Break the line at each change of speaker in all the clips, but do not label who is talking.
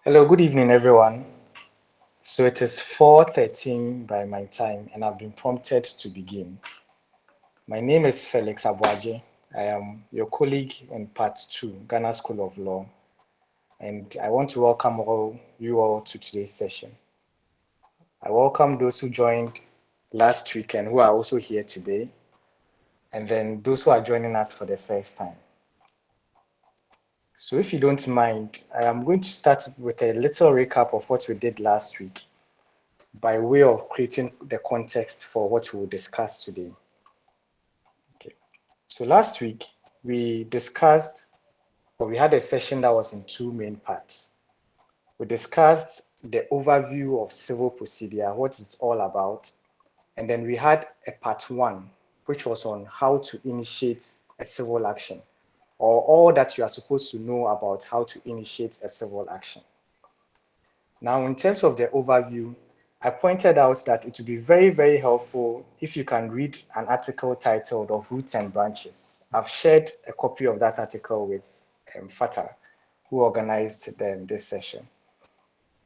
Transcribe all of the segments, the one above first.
Hello, good evening, everyone. So it is 4:13 by my time, and I've been prompted to begin. My name is Felix Aboagye. I am your colleague in Part 2, Ghana School of Law, and I want to welcome you all to today's session. I welcome those who joined last week and who are also here today, and then those who are joining us for the first time. So if you don't mind, I am going to start with a little recap of what we did last week by way of creating the context for what we will discuss today. Okay. So last week, we discussed, or we had a session that was in two main parts. We discussed the overview of civil procedure, what it's all about, and then we had a part one, which was on how to initiate a civil action, or all that you are supposed to know about how to initiate a civil action. Now, in terms of the overview, I pointed out that it would be very, very helpful if you can read an article titled Of Roots and Branches. I've shared a copy of that article with Fata, who organized this session.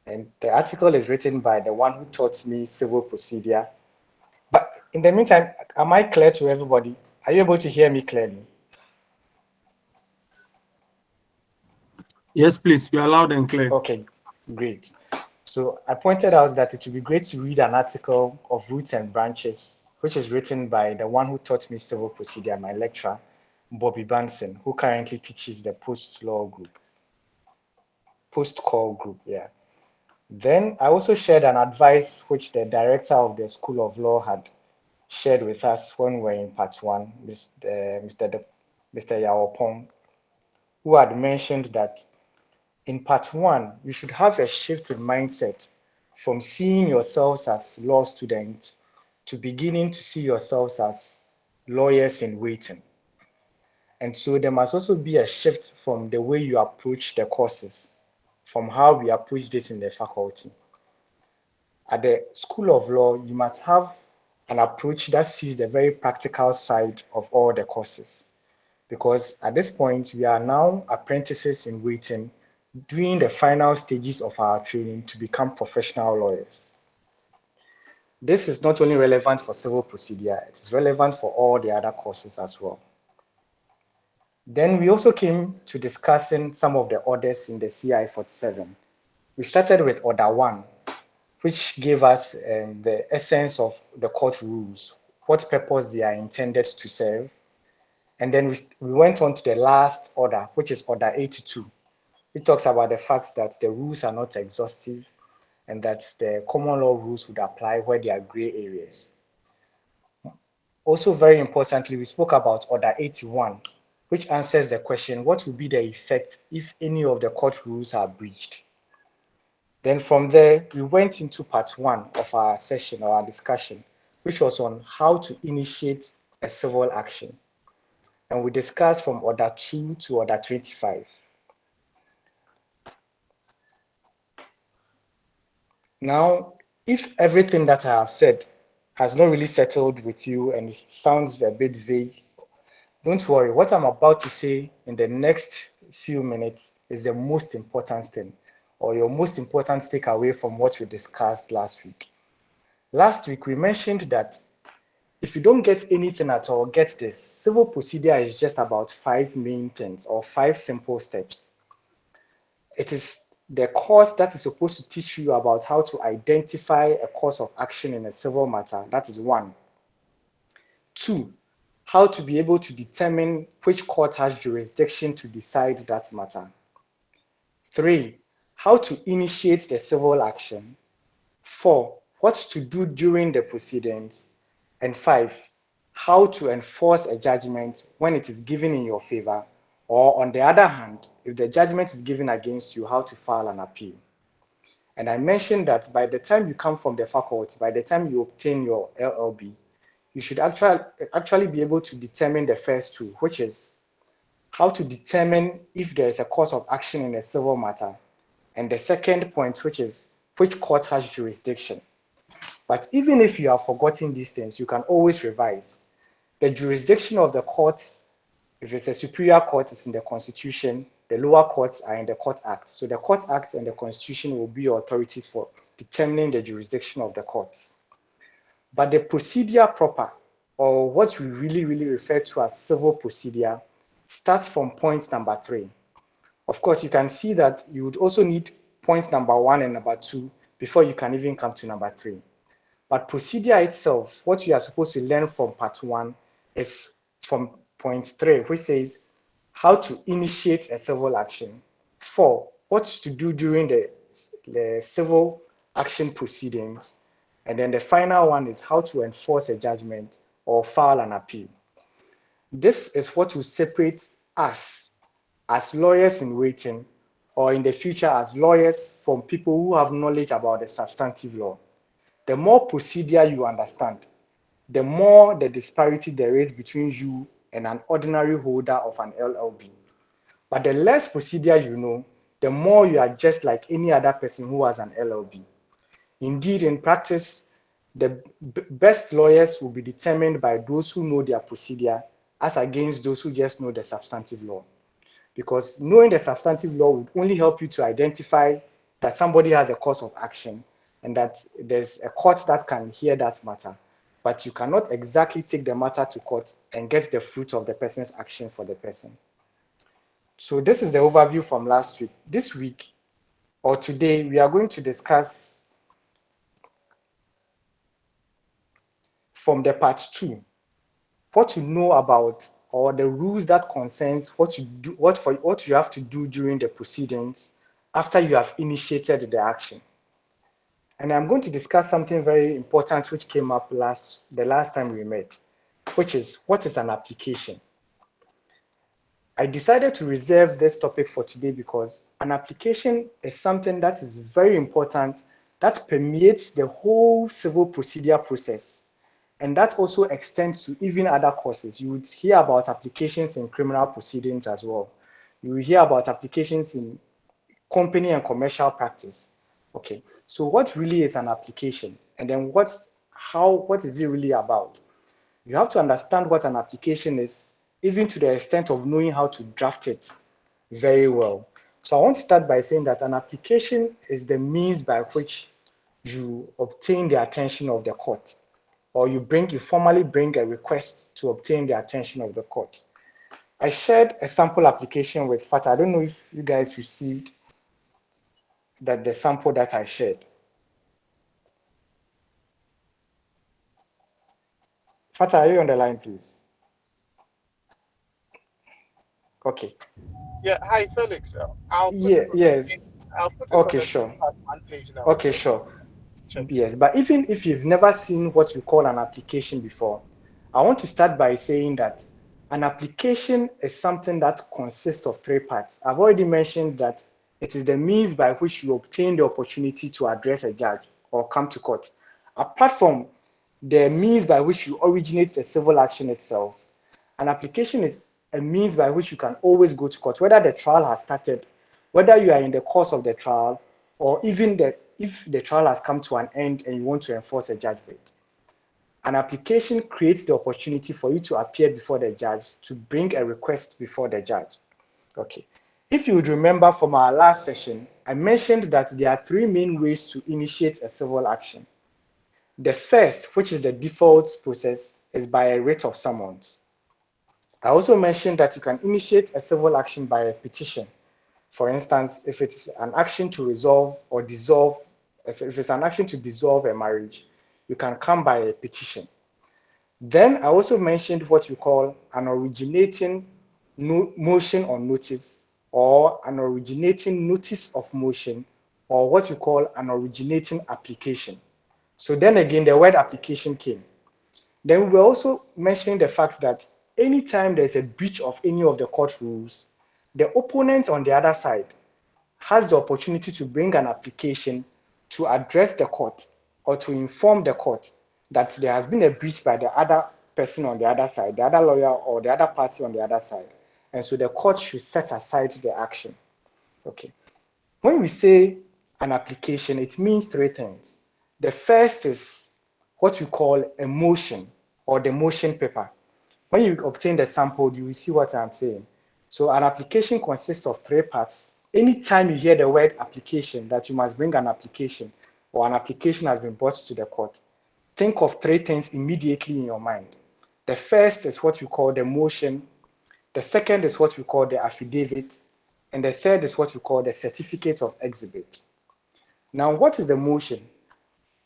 And the article is written by the one who taught me civil procedure. But in the meantime, am I clear to everybody? Are you able to hear me clearly?
Yes, please. You are loud and clear.
Okay, great. So I pointed out that it would be great to read an article of Roots and Branches, which is written by the one who taught me civil procedure, my lecturer, Bobby Banson, who currently teaches the post-call group, yeah. Then I also shared an advice which the director of the School of Law had shared with us when we were in part one, Mr. Yawopong, who had mentioned that in part one, you should have a shift in mindset from seeing yourselves as law students to beginning to see yourselves as lawyers in waiting. And so there must also be a shift from the way you approach the courses, from how we approached it in the faculty. At the School of Law, you must have an approach that sees the very practical side of all the courses. Because at this point, we are now apprentices in waiting, doing the final stages of our training to become professional lawyers. This is not only relevant for civil procedure, it is relevant for all the other courses as well. Then we also came to discussing some of the orders in the CI 47. We started with Order 1, which gave us the essence of the court rules, what purpose they are intended to serve. And then we went on to the last order, which is Order 82. It talks about the fact that the rules are not exhaustive and that the common law rules would apply where there are gray areas. Also, very importantly, we spoke about Order 81, which answers the question, what will be the effect if any of the court rules are breached? Then from there, we went into part one of our session or our discussion, which was on how to initiate a civil action. And we discussed from Order 2 to Order 25. Now, if everything that I have said has not really settled with you and it sounds a bit vague, don't worry. What I'm about to say in the next few minutes is the most important thing, or your most important takeaway from what we discussed last week. Last week, we mentioned that if you don't get anything at all, get this. Civil procedure is just about 5 main things or 5 simple steps. It is the course that is supposed to teach you about how to identify a course of action in a civil matter. That is 1. 2, how to be able to determine which court has jurisdiction to decide that matter. 3, how to initiate the civil action. 4, what to do during the proceedings. And 5, how to enforce a judgment when it is given in your favor, or on the other hand, if the judgment is given against you, how to file an appeal. And I mentioned that by the time you come from the faculty, by the time you obtain your LLB, you should actually be able to determine the first two, which is how to determine if there is a course of action in a civil matter. And the second point, which is which court has jurisdiction. But even if you have forgotten these things, you can always revise. The jurisdiction of the courts, if it's a superior court, is in the Constitution. The lower courts are in the Court Act. So the Court Act and the Constitution will be your authorities for determining the jurisdiction of the courts. But the procedure proper, or what we really refer to as civil procedure, starts from point number 3. Of course, you can see that you would also need point number 1 and number 2 before you can even come to number 3. But procedure itself, what you are supposed to learn from part 1 is from point 3, which says how to initiate a civil action. 4, what to do during the civil action proceedings. And then the final one is how to enforce a judgment or file an appeal. This is what will separate us as lawyers in waiting, or in the future as lawyers, from people who have knowledge about the substantive law. The more procedure you understand, the more the disparity there is between you and an ordinary holder of an LLB. But the less procedure you know, the more you are just like any other person who has an LLB. Indeed, in practice, the best lawyers will be determined by those who know their procedure as against those who just know the substantive law. Because knowing the substantive law would only help you to identify that somebody has a cause of action and that there's a court that can hear that matter. But you cannot exactly take the matter to court and get the fruit of the person's action for the person. So this is the overview from last week. This week, or today, we are going to discuss from the part 2, what to know about, or the rules that concerns what you have to do during the proceedings after you have initiated the action. And I'm going to discuss something very important which came up the last time we met, which is what is an application. I decided to reserve this topic for today because an application is something that is very important, that permeates the whole civil procedure process. And that also extends to even other courses. You would hear about applications in criminal proceedings as well. You will hear about applications in company and commercial practice. Okay, so what really is an application? And then what is it really about? You have to understand what an application is, even to the extent of knowing how to draft it very well. So I want to start by saying that an application is the means by which you obtain the attention of the court, or you formally bring a request to obtain the attention of the court. I shared a sample application with Fata. I don't know if you guys received the sample that I shared. Fata, are you on the line, please? Okay.
Yeah, hi Felix. I'll put
Yeah,
it from
yes.
I'll put it from
Okay,
the
sure.
part 1 page now.
Okay,
So
sure.
check it.
Yes, but even if you've never seen what we call an application before, I want to start by saying that an application is something that consists of 3 parts. I've already mentioned that it is the means by which you obtain the opportunity to address a judge or come to court. Apart from the means by which you originate a civil action itself, an application is a means by which you can always go to court, whether the trial has started, whether you are in the course of the trial, or even if the trial has come to an end and you want to enforce a judgment. An application creates the opportunity for you to appear before the judge to bring a request before the judge. Okay. If you would remember from our last session, I mentioned that there are 3 main ways to initiate a civil action. The first, which is the default process, is by a writ of summons. I also mentioned that you can initiate a civil action by a petition. For instance, if it's an action to resolve or dissolve, if it's an action to dissolve a marriage, you can come by a petition. Then I also mentioned what we call an originating motion or notice, or an originating notice of motion, or what we call an originating application. So then again, the word application came. Then we were also mentioning the fact that anytime there's a breach of any of the court rules, the opponent on the other side has the opportunity to bring an application to address the court or to inform the court that there has been a breach by the other person on the other side, the other lawyer or the other party on the other side. And so the court should set aside the action. Okay. When we say an application, it means 3 things. The first is what we call a motion or the motion paper. When you obtain the sample, you will see what I'm saying. So an application consists of 3 parts. Anytime you hear the word application, that you must bring an application or an application has been brought to the court, think of 3 things immediately in your mind. The first is what we call the motion, the second is what we call the affidavit, and the third is what we call the certificate of exhibit. Now, what is the motion?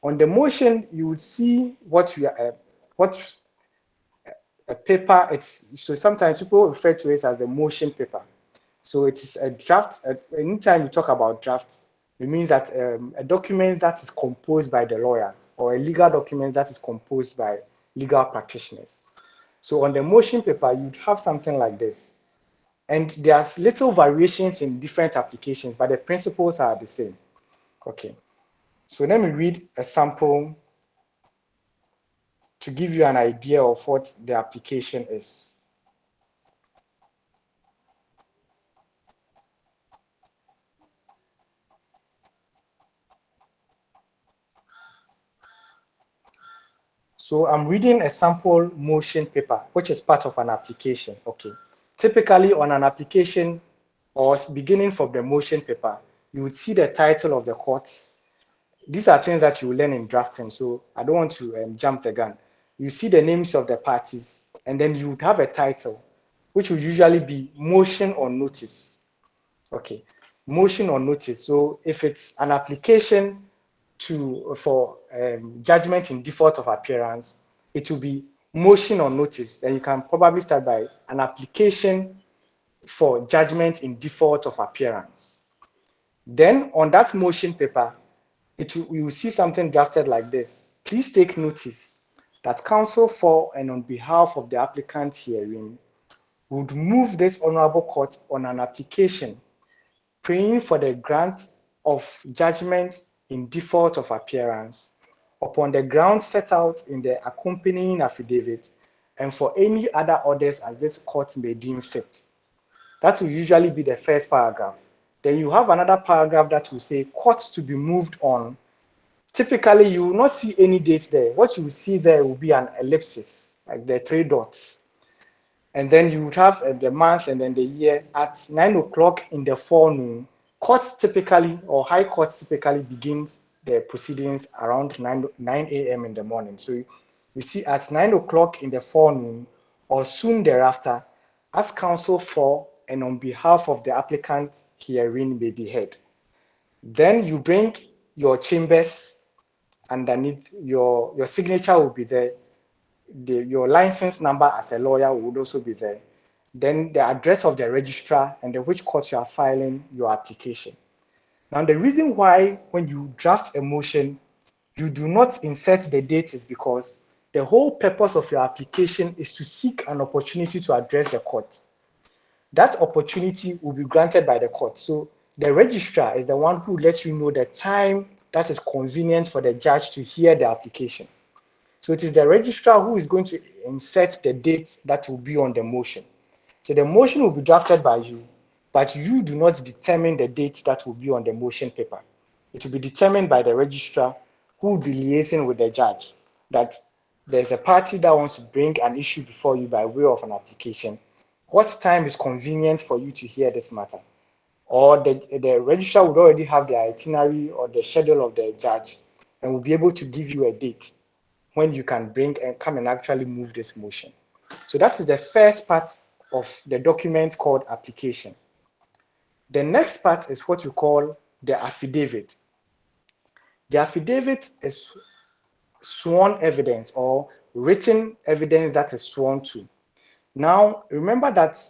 On the motion, you would see what a paper. So sometimes people refer to it as a motion paper. So it is a draft. Anytime you talk about draft, it means that a document that is composed by the lawyer or a legal document that is composed by legal practitioners. So on the motion paper, you'd have something like this. And there's little variations in different applications, but the principles are the same. Okay. So let me read a sample to give you an idea of what the application is. So I'm reading a sample motion paper, which is part of an application. Okay. Typically on an application or beginning from the motion paper, you would see the title of the courts. These are things that you will learn in drafting, so I don't want to jump the gun. You see the names of the parties, and then you would have a title, which would usually be motion or notice. Okay, motion or notice. So if it's an application for judgment in default of appearance, it will be motion or notice. Then you can probably start by an application for judgment in default of appearance. Then on that motion paper, you will see something drafted like this. Please take notice that counsel for and on behalf of the applicant herein would move this honorable court on an application praying for the grant of judgment in default of appearance upon the grounds set out in the accompanying affidavit and for any other orders as this court may deem fit. That will usually be the first paragraph. Then you have another paragraph that will say courts to be moved on. Typically, you will not see any dates there. What you will see there will be an ellipsis, like the 3 dots. And then you would have the month and then the year at 9 o'clock in the forenoon. Courts typically, or high courts typically begins the proceedings around 9 a.m. in the morning. So you see at 9 o'clock in the forenoon or soon thereafter, as counsel for and on behalf of the applicant herein may be heard. Then you bring your chambers underneath, your signature will be there. Your license number as a lawyer would also be there. Then the address of the registrar and the which court you are filing your application. Now, the reason why when you draft a motion, you do not insert the date is because the whole purpose of your application is to seek an opportunity to address the court. That opportunity will be granted by the court. So the registrar is the one who lets you know the time that is convenient for the judge to hear the application. So it is the registrar who is going to insert the date that will be on the motion. So the motion will be drafted by you, but you do not determine the date that will be on the motion paper. It will be determined by the registrar who will be liaising with the judge that there's a party that wants to bring an issue before you by way of an application. What time is convenient for you to hear this matter? Or the registrar would already have the itinerary or the schedule of the judge and will be able to give you a date when you can bring and come and actually move this motion. So that is the first part of the document called application. The next part is what we call the affidavit. The affidavit is sworn evidence or written evidence that is sworn to. Now, remember that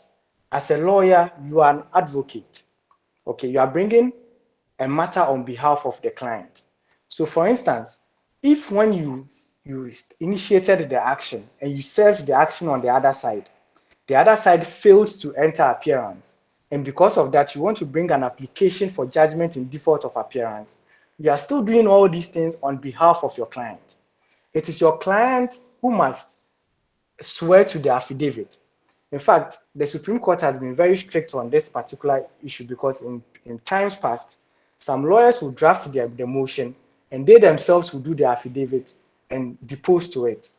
as a lawyer, you are an advocate. Okay, you are bringing a matter on behalf of the client. So for instance, if when you initiated the action and you served the action on the other side fails to enter appearance, and because of that, you want to bring an application for judgment in default of appearance, you are still doing all these things on behalf of your client. It is your client who must swear to the affidavit. In fact, the Supreme Court has been very strict on this particular issue because in times past, some lawyers will draft the motion and they themselves will do the affidavit and depose to it.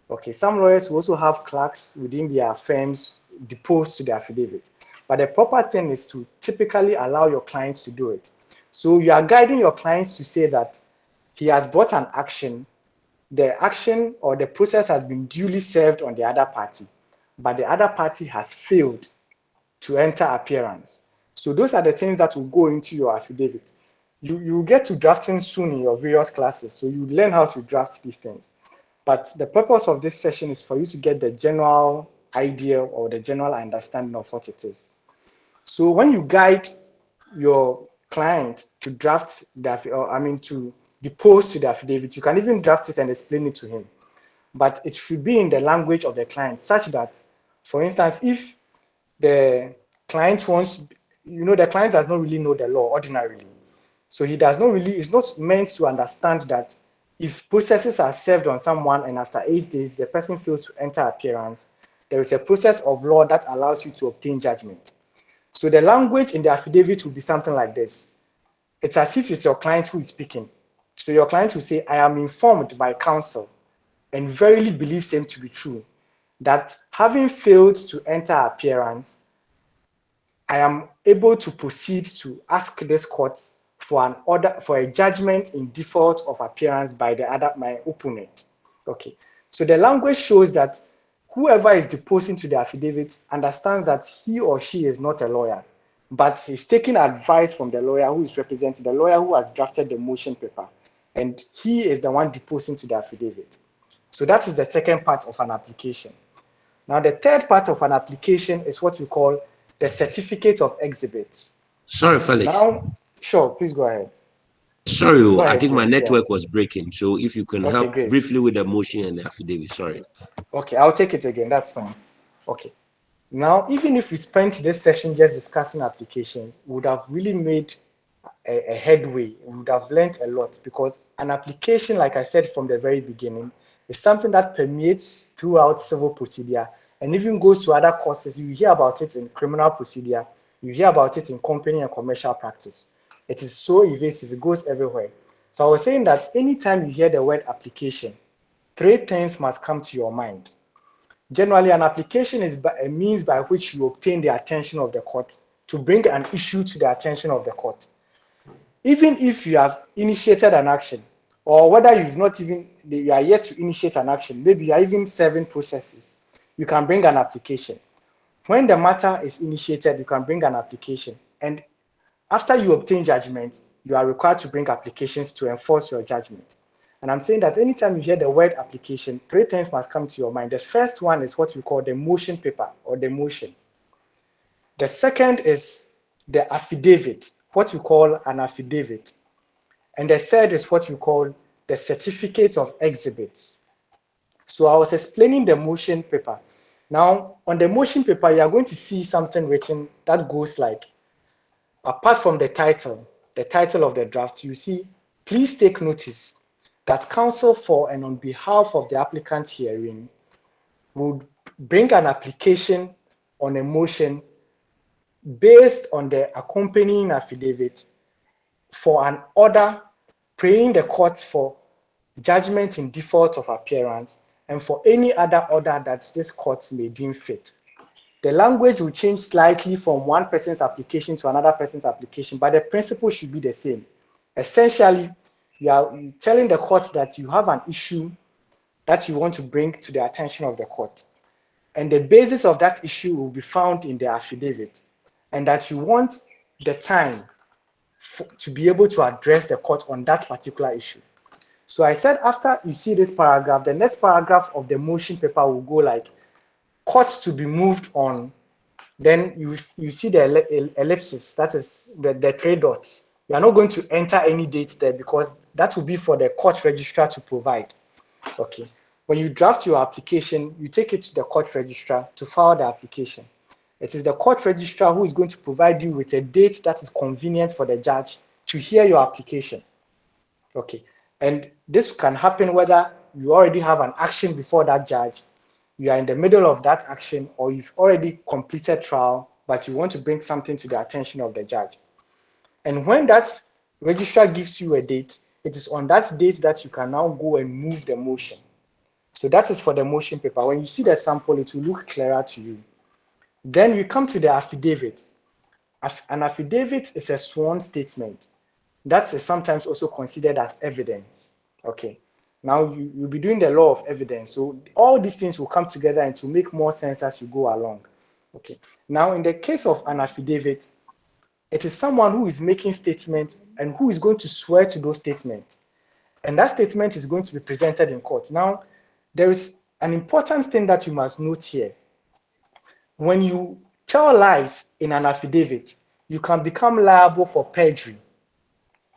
Okay, some lawyers will also have clerks within their firms deposed to the affidavit. But the proper thing is to typically allow your clients to do it. So you are guiding your clients to say that he has brought an action, the action or the process has been duly served on the other party, but the other party has failed to enter appearance. So those are the things that will go into your affidavit. You get to drafting soon in your various classes, so you learn how to draft these things. But the purpose of this session is for you to get the general idea or the general understanding of what it is. So when you guide your client to draft the, or I mean to depose to the affidavit, you can even draft it and explain it to him. But it should be in the language of the client, such that, for instance, if the client wants, the client does not really know the law ordinarily. So he does not really, it's not meant to understand that if processes are served on someone and after 8 days the person fails to enter appearance, there is a process of law that allows you to obtain judgment. So the language in the affidavit will be something like this. It's as if it's your client who is speaking. So your client will say, I am informed by counsel and verily believe same to be true, that having failed to enter appearance, I am able to proceed to ask this court for an order for a judgment in default of appearance by my opponent. Okay, so the language shows that whoever is deposing to the affidavit understands that he or she is not a lawyer, but he's taking advice from the lawyer who is representing the lawyer who has drafted the motion paper, and he is the one deposing to the affidavit. So that is the second part of an application. Now, the third part of an application is what we call the certificate of exhibits.
Sorry, Felix.
Now, sure, please go ahead.
Sorry,
Go
I
ahead,
think my
James. Yeah.
network was breaking. So if you can
Okay,
help
great.
briefly with the motion and the affidavit. Sorry.
Okay, I'll take it again. That's fine. Okay. Now, even if we spent this session just discussing applications, we would have really made a headway. We would have learned a lot because an application, like I said from the very beginning, is something that permeates throughout civil procedure and even goes to other courses. You hear about it in criminal procedure, you hear about it in company and commercial practice. It is so evasive, it goes everywhere. So I was saying that anytime you hear the word application, three things must come to your mind. Generally, an application is a means by which you obtain the attention of the court to bring an issue to the attention of the court. Even if you have initiated an action, or whether you are yet to initiate an action, maybe you are even serving processes, you can bring an application. When the matter is initiated, you can bring an application. And after you obtain judgment, you are required to bring applications to enforce your judgment. And I'm saying that anytime you hear the word application, three things must come to your mind. The first one is what we call the motion paper or the motion. The second is the affidavit, what we call an affidavit. And the third is what we call the certificate of exhibits. So I was explaining the motion paper. Now, on the motion paper, you are going to see something written that goes like, apart from the title of the draft, you see, please take notice that counsel for and on behalf of the applicant herein would bring an application on a motion based on the accompanying affidavit for an order praying the courts for judgment in default of appearance and for any other order that this court may deem fit. The language will change slightly from one person's application to another person's application, but the principle should be the same. Essentially, you are telling the court that you have an issue that you want to bring to the attention of the court. And the basis of that issue will be found in the affidavit, and that you want the time to be able to address the court on that particular issue. So I said after you see this paragraph, the next paragraph of the motion paper will go like, court to be moved on. Then you see the ellipsis, that is the three dots. You are not going to enter any date there because that will be for the court registrar to provide. Okay. When you draft your application, you take it to the court registrar to file the application. It is the court registrar who is going to provide you with a date that is convenient for the judge to hear your application. Okay. And this can happen whether you already have an action before that judge, you are in the middle of that action, or you've already completed trial, but you want to bring something to the attention of the judge. And when that registrar gives you a date, it is on that date that you can now go and move the motion. So that is for the motion paper. When you see the sample, it will look clearer to you. Then we come to the affidavit. An affidavit is a sworn statement. That is sometimes also considered as evidence. Okay. Now you'll be doing the law of evidence. So all these things will come together and to make more sense as you go along. Okay. Now in the case of an affidavit, it is someone who is making statements and who is going to swear to those statements. And that statement is going to be presented in court. Now, there is an important thing that you must note here. When you tell lies in an affidavit, you can become liable for perjury,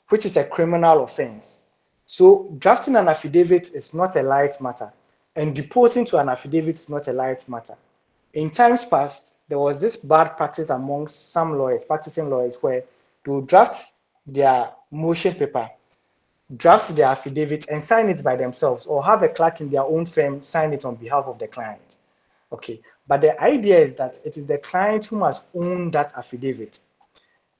which is a criminal offense. So drafting an affidavit is not a light matter, and deposing to an affidavit is not a light matter. In times past, there was this bad practice amongst some lawyers, practicing lawyers, where they would draft their motion paper, draft their affidavit, and sign it by themselves, or have a clerk in their own firm sign it on behalf of the client. Okay, but the idea is that it is the client who must own that affidavit.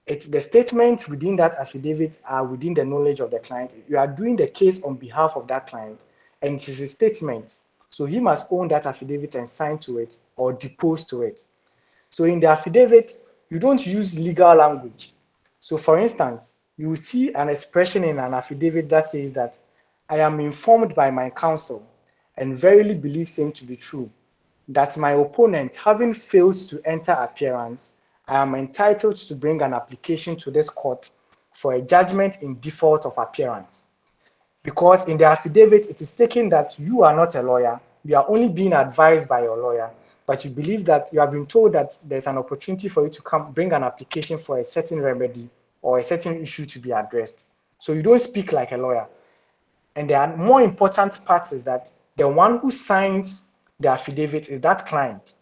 It's the statements within that affidavit are within the knowledge of the client. You are doing the case on behalf of that client, and it is a statement. So he must own that affidavit and sign to it or depose to it. So in the affidavit, you don't use legal language. So for instance, you will see an expression in an affidavit that says that I am informed by my counsel and verily believe same to be true, that my opponent, having failed to enter appearance, I am entitled to bring an application to this court for a judgment in default of appearance. Because in the affidavit, it is taken that you are not a lawyer, you are only being advised by your lawyer, but you believe that you have been told that there's an opportunity for you to come bring an application for a certain remedy or a certain issue to be addressed. So you don't speak like a lawyer. And the more important part is that the one who signs the affidavit is that client,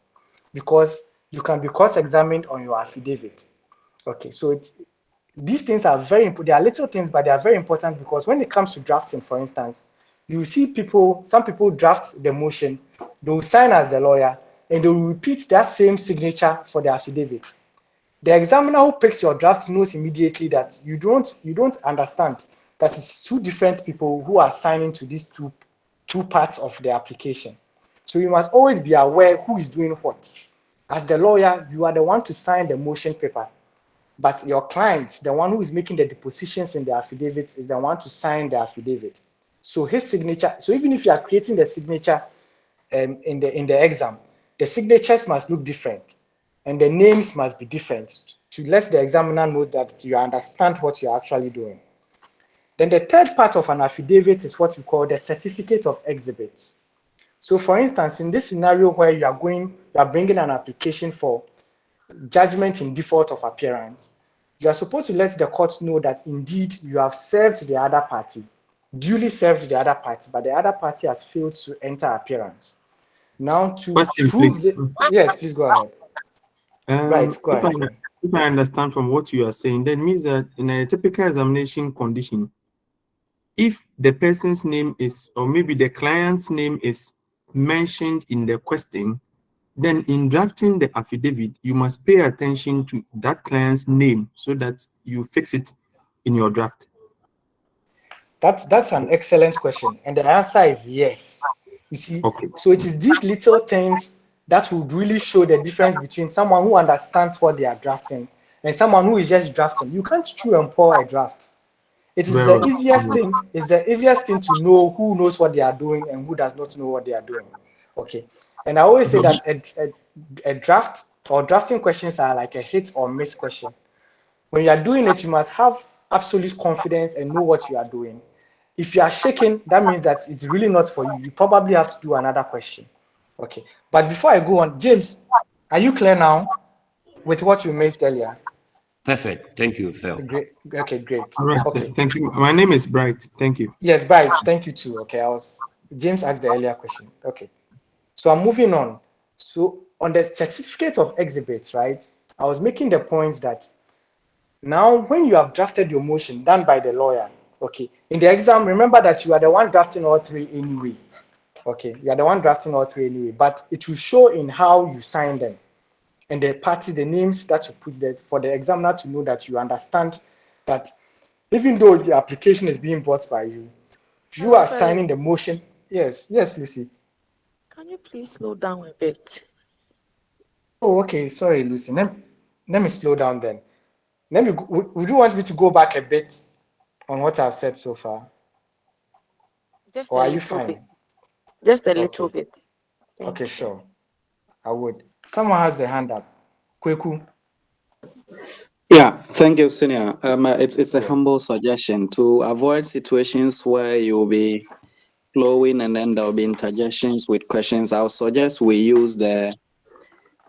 because you can be cross-examined on your affidavit. Okay, so these things are very important. They are little things, but they are very important because when it comes to drafting, for instance, you see some people draft the motion, they will sign as the lawyer, and they will repeat that same signature for the affidavit. The examiner who picks your draft knows immediately that you don't understand that it's two different people who are signing to these two parts of the application. So you must always be aware who is doing what. As the lawyer, you are the one to sign the motion paper, but your client, the one who is making the depositions in the affidavit, is the one to sign the affidavit. So his signature. So even if you are creating the signature in the exam, the signatures must look different, and the names must be different to let the examiner know that you understand what you're actually doing. Then the third part of an affidavit is what we call the certificate of exhibits. So for instance, in this scenario where you are bringing an application for judgment in default of appearance, you are supposed to let the court know that indeed you have served the other party, duly served the other party, but the other party has failed to enter appearance. Now to
Question,
prove
please.
yes, please go ahead. Right, go ahead.
If I understand from what you are saying, that means that in a typical examination condition, if the person's name is, or maybe the client's name is mentioned in the question, then in drafting the affidavit, you must pay attention to that client's name so that you fix it in your draft.
That's an excellent question, and the answer is yes. You see,
okay.
So it is these little things that would really show the difference between someone who understands what they are drafting and someone who is just drafting. You can't chew and pour a draft. It is the easiest thing. It's the easiest thing to know who knows what they are doing and who does not know what they are doing. Okay, and I always say that a draft or drafting questions are like a hit or miss question. When you are doing it, you must have absolute confidence and know what you are doing. If you are shaking, that means that it's really not for you. You probably have to do another question. Okay, but before I go on, James, are you clear now with what you missed earlier?
Perfect. Thank you, Phil.
Great. Okay, great.
All right,
okay.
Thank you. My name is Bright. Thank you.
Yes, Bright. Thank you too. Okay, James asked the earlier question. Okay, so I'm moving on. So on the certificate of exhibits, right? I was making the point that now when you have drafted your motion done by the lawyer, okay, in the exam, remember that you are the one drafting all three anyway. Okay, you are the one drafting all three anyway, but it will show in how you sign them and the names that you put there for the examiner to know that you understand that even though the application is being brought by you, you are signing the motion. Yes, Lucy.
Can you please slow down a bit?
Oh, okay. Sorry, Lucy. Let me slow down then. Would you want me to go back a bit on what I've said so far?
Just
Or
a
are you
little bit.
fine?
Just a little
Okay.
bit.
Okay,
Thank you.
sure. I would. Someone has a hand up. Kweku.
Yeah, thank you, Senior. It's a
Yes.
humble suggestion to avoid situations where you'll be flowing and then there'll be interjections with questions. I'll suggest we use the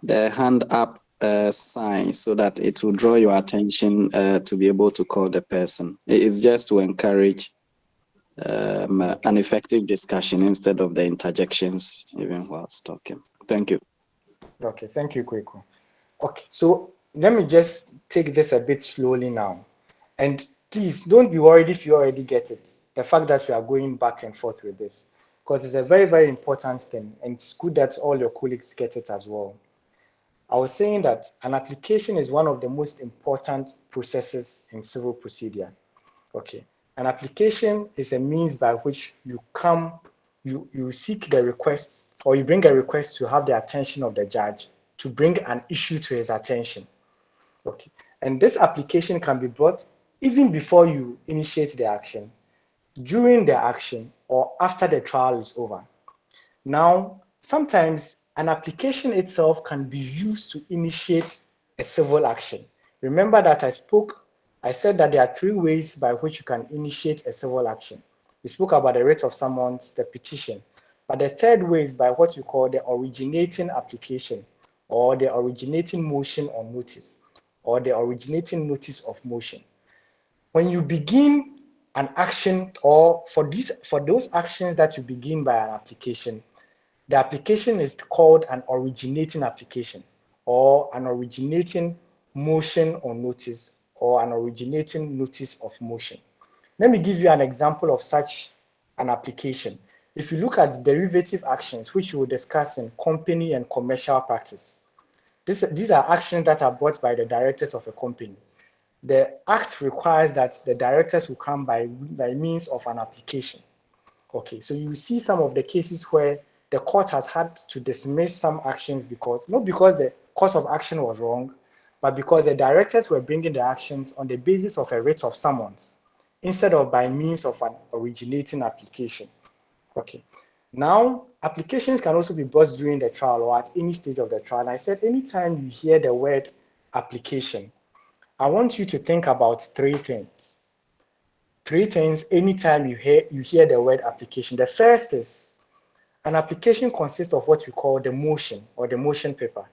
hand up sign so that it will draw your attention to be able to call the person. It's just to encourage an effective discussion instead of the interjections even whilst talking. Thank you.
Okay, thank you, Kweku. Okay, so let me just take this a bit slowly now. And please don't be worried if you already get it. The fact that we are going back and forth with this, because it's a very, very important thing. And it's good that all your colleagues get it as well. I was saying that an application is one of the most important processes in civil procedure. Okay. An application is a means by which you seek the request, or you bring a request to have the attention of the judge to bring an issue to his attention. Okay. And this application can be brought even before you initiate the action, during the action, or after the trial is over. Now, sometimes an application itself can be used to initiate a civil action. Remember that I said that there are three ways by which you can initiate a civil action. We spoke about the writ of summons, the petition. But the third way is by what we call the originating application, or the originating motion or notice, or the originating notice of motion. When you begin an action, or for those actions that you begin by an application, the application is called an originating application, or an originating motion or notice, or an originating notice of motion. Let me give you an example of such an application. If you look at derivative actions, which we will discuss in company and commercial practice, these are actions that are brought by the directors of a company. The act requires that the directors will come by means of an application. Okay, so you see some of the cases where the court has had to dismiss some actions not because the course of action was wrong, but because the directors were bringing the actions on the basis of a writ of summons instead of by means of an originating application. Okay. Now, applications can also be brought during the trial or at any stage of the trial. And I said, anytime you hear the word application, I want you to think about three things. Three things anytime you hear the word application. The first is an application consists of what we call the motion or the motion paper.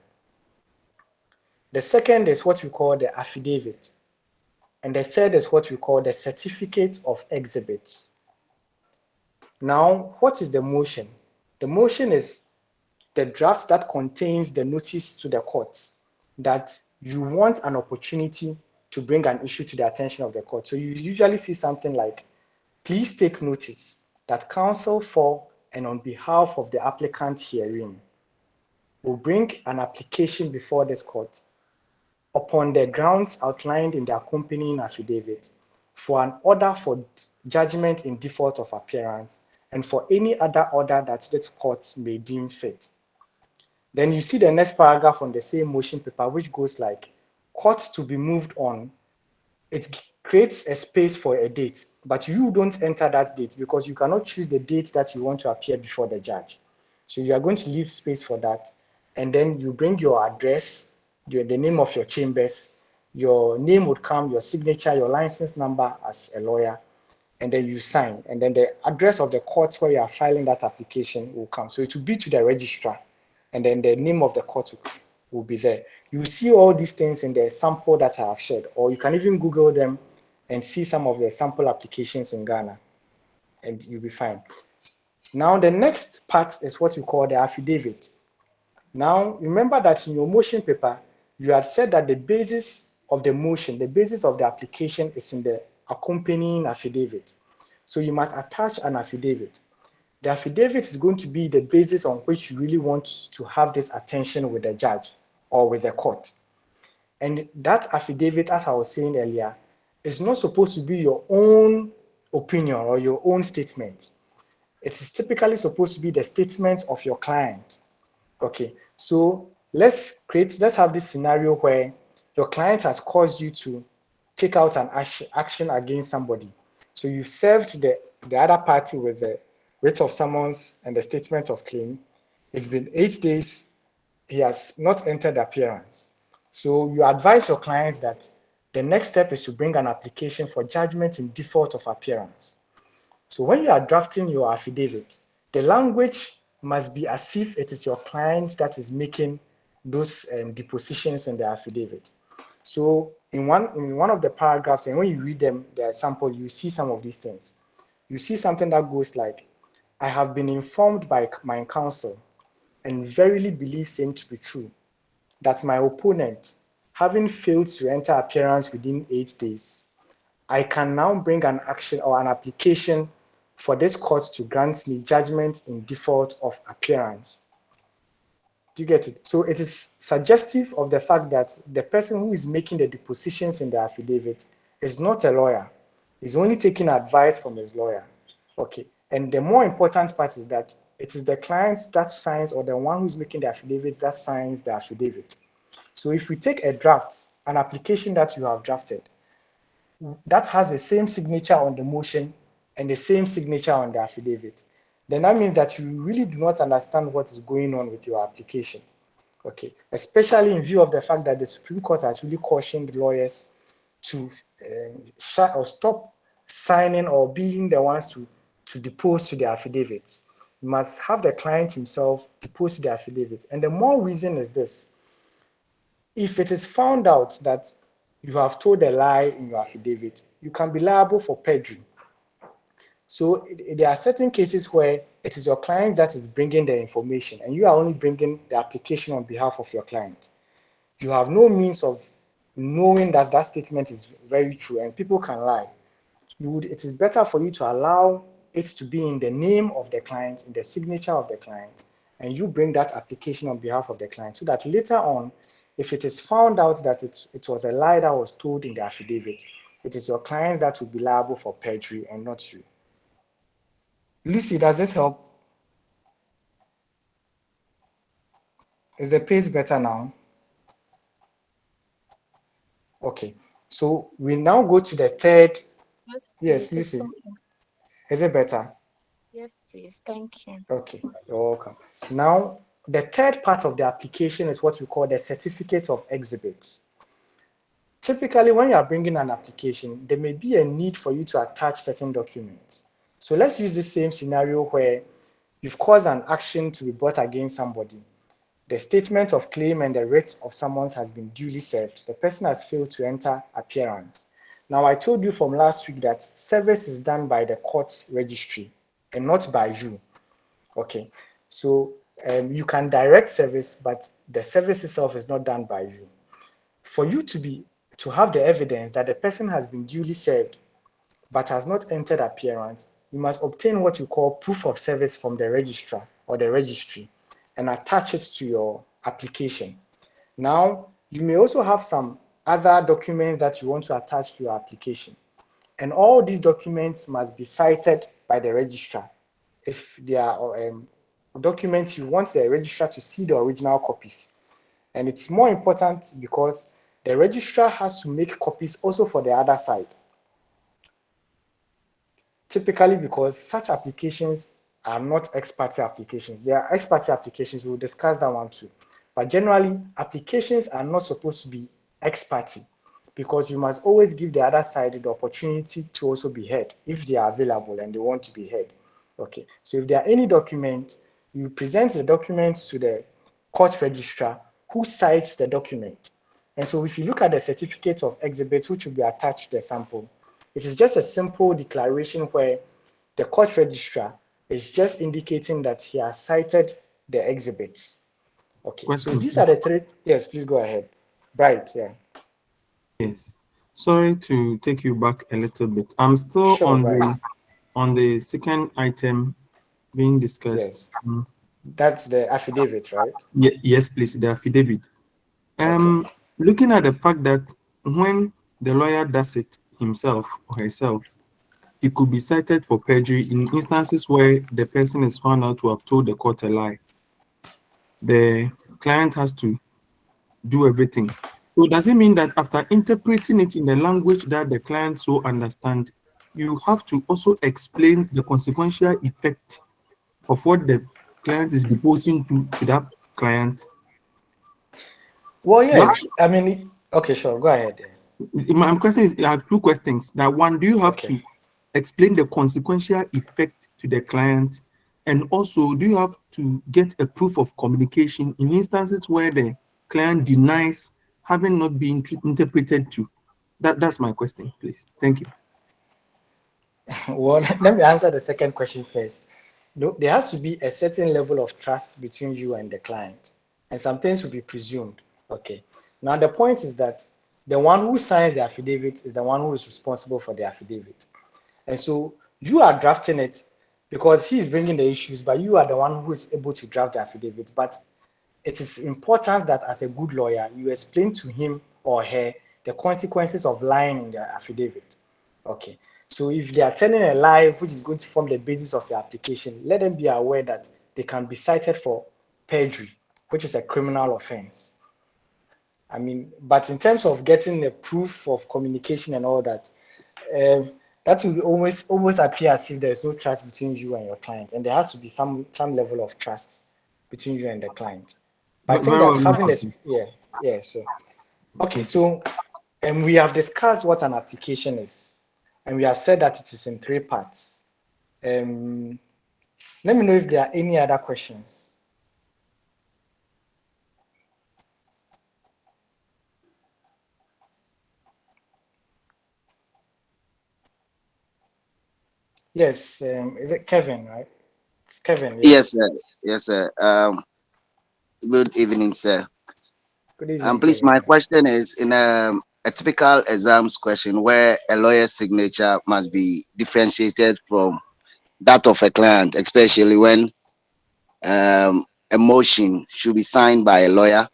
The second is what we call the affidavit. And the third is what we call the certificate of exhibits. Now, what is the motion? The motion is the draft that contains the notice to the courts that you want an opportunity to bring an issue to the attention of the court. So you usually see something like, please take notice that counsel for and on behalf of the applicant herein will bring an application before this court upon the grounds outlined in the accompanying affidavit for an order for judgment in default of appearance and for any other order that this court may deem fit. Then you see the next paragraph on the same motion paper, which goes like, court to be moved on. It creates a space for a date, but you don't enter that date because you cannot choose the date that you want to appear before the judge. So you are going to leave space for that. And then you bring your address, the name of your chambers, your name would come, your signature, your license number as a lawyer, and then you sign. And then the address of the court where you are filing that application will come. So it will be to the registrar, and then the name of the court will be there. You see all these things in the sample that I have shared, or you can even Google them and see some of the sample applications in Ghana, and you'll be fine. Now, the next part is what we call the affidavit. Now, remember that in your motion paper, you had said that the basis of the motion, the basis of the application is in the accompanying affidavit. So you must attach an affidavit. The affidavit is going to be the basis on which you really want to have this attention with the judge or with the court. And that affidavit, as I was saying earlier, is not supposed to be your own opinion or your own statement. it is typically supposed to be the statement of your client. Okay, so let's have this scenario where your client has caused you to take out an action against somebody. So you served the other party with the writ of summons and the statement of claim. It's been 8 days, he has not entered appearance. So you advise your clients that the next step is to bring an application for judgment in default of appearance. So when you are drafting your affidavit, the language must be as if it is your client that is making those depositions in the affidavit. So in one of the paragraphs, and when you read them, the sample, you see some of these things. You see something that goes like, I have been informed by my counsel and verily believe same to be true, that my opponent, having failed to enter appearance within 8 days, I can now bring an action or an application for this court to grant me judgment in default of appearance. Do you get it? So it is suggestive of the fact that the person who is making the depositions in the affidavit is not a lawyer. He's only taking advice from his lawyer. Okay. And the more important part is that it is the client that signs, or the one who's making the affidavit that signs the affidavit. So if we take a draft, an application that you have drafted, that has the same signature on the motion and the same signature on the affidavit, then that means that you really do not understand what is going on with your application. Okay, especially in view of the fact that the Supreme Court has really cautioned lawyers to shut or stop signing or being the ones to depose to the affidavits. You must have the client himself depose to the affidavits. And the more reason is this: if it is found out that you have told a lie in your affidavit, you can be liable for perjury. So there are certain cases where it is your client that is bringing the information and you are only bringing the application on behalf of your client. You have no means of knowing that that statement is very true, and people can lie. It is better for you to allow it to be in the name of the client, in the signature of the client, and you bring that application on behalf of the client, so that later on, if it is found out that it was a lie that was told in the affidavit, it is your client that will be liable for perjury and not you. Lucy, does this help? Is the page better now? Okay, so we now go to the third.
Yes,
Yes,
please. It's
Lucy,
okay.
is it better?
Yes, please. Thank you.
Okay, you're welcome. Now, the third part of the application is what we call the certificate of exhibits. Typically, when you are bringing an application, there may be a need for you to attach certain documents. So let's use the same scenario where you've caused an action to be brought against somebody. The statement of claim and the writ of summons has been duly served. The person has failed to enter appearance. Now, I told you from last week that service is done by the court's registry and not by you. Okay, so you can direct service, but the service itself is not done by you. For you to have the evidence that the person has been duly served but has not entered appearance, you must obtain what you call proof of service from the registrar or the registry and attach it to your application. Now, you may also have some other documents that you want to attach to your application. And all these documents must be cited by the registrar. If they are documents, you want the registrar to see the original copies. And it's more important because the registrar has to make copies also for the other side. Typically, because such applications are not ex parte applications. They are ex parte applications. We'll discuss that one too. But generally, applications are not supposed to be ex parte because you must always give the other side the opportunity to also be heard if they are available and they want to be heard. Okay, so if there are any documents, you present the documents to the court registrar who cites the document. And so if you look at the certificate of exhibits which will be attached to the sample, it is just a simple declaration where the court registrar is just indicating that he has cited the exhibits. Okay,
Question,
so these are the three. Yes, please go ahead. Bright, yeah.
Yes. Sorry to take you back a little bit. I'm still
Sure, right.
on the second item being discussed.
Yes. That's the affidavit, right?
Yes, please, the affidavit.
Okay.
Looking at the fact that when the lawyer does it himself or herself, he could be cited for perjury in instances where the person is found out to have told the court a lie. The client has to do everything. So does it mean that after interpreting it in the language that the client so understand, you have to also explain the consequential effect of what the client is deposing to that client?
Well, yes. I mean, okay, sure. Go ahead.
My question is, I have two questions. Now, one, do you have
Okay.
to explain the consequential effect to the client? And also, do you have to get a proof of communication in instances where the client denies having not been interpreted to? That's my question, please. Thank you.
Well, let me answer the second question first. There has to be a certain level of trust between you and the client, and some things will be presumed. Okay. Now, the point is that the one who signs the affidavit is the one who is responsible for the affidavit. And so you are drafting it because he is bringing the issues, but you are the one who is able to draft the affidavit. But it is important that as a good lawyer, you explain to him or her the consequences of lying in the affidavit. Okay. So if they are telling a lie, which is going to form the basis of your application, let them be aware that they can be cited for perjury, which is a criminal offense. I mean, but in terms of getting the proof of communication and all that, that will always appear as if there is no trust between you and your client, and there has to be some level of trust between you and the client. But I think
Very
that
well
having
noted.
this, so okay, so we have discussed what an application is, and we have said that it is in 3 parts. Let me know if there are any other questions. Yes, is it Kevin, right? It's Kevin, yeah.
Yes, sir. Yes, sir. Good evening, sir.
Good evening,
Please,
Kevin.
my question is in a typical exams question where a lawyer's signature must be differentiated from that of a client, especially when a motion should be signed by a lawyer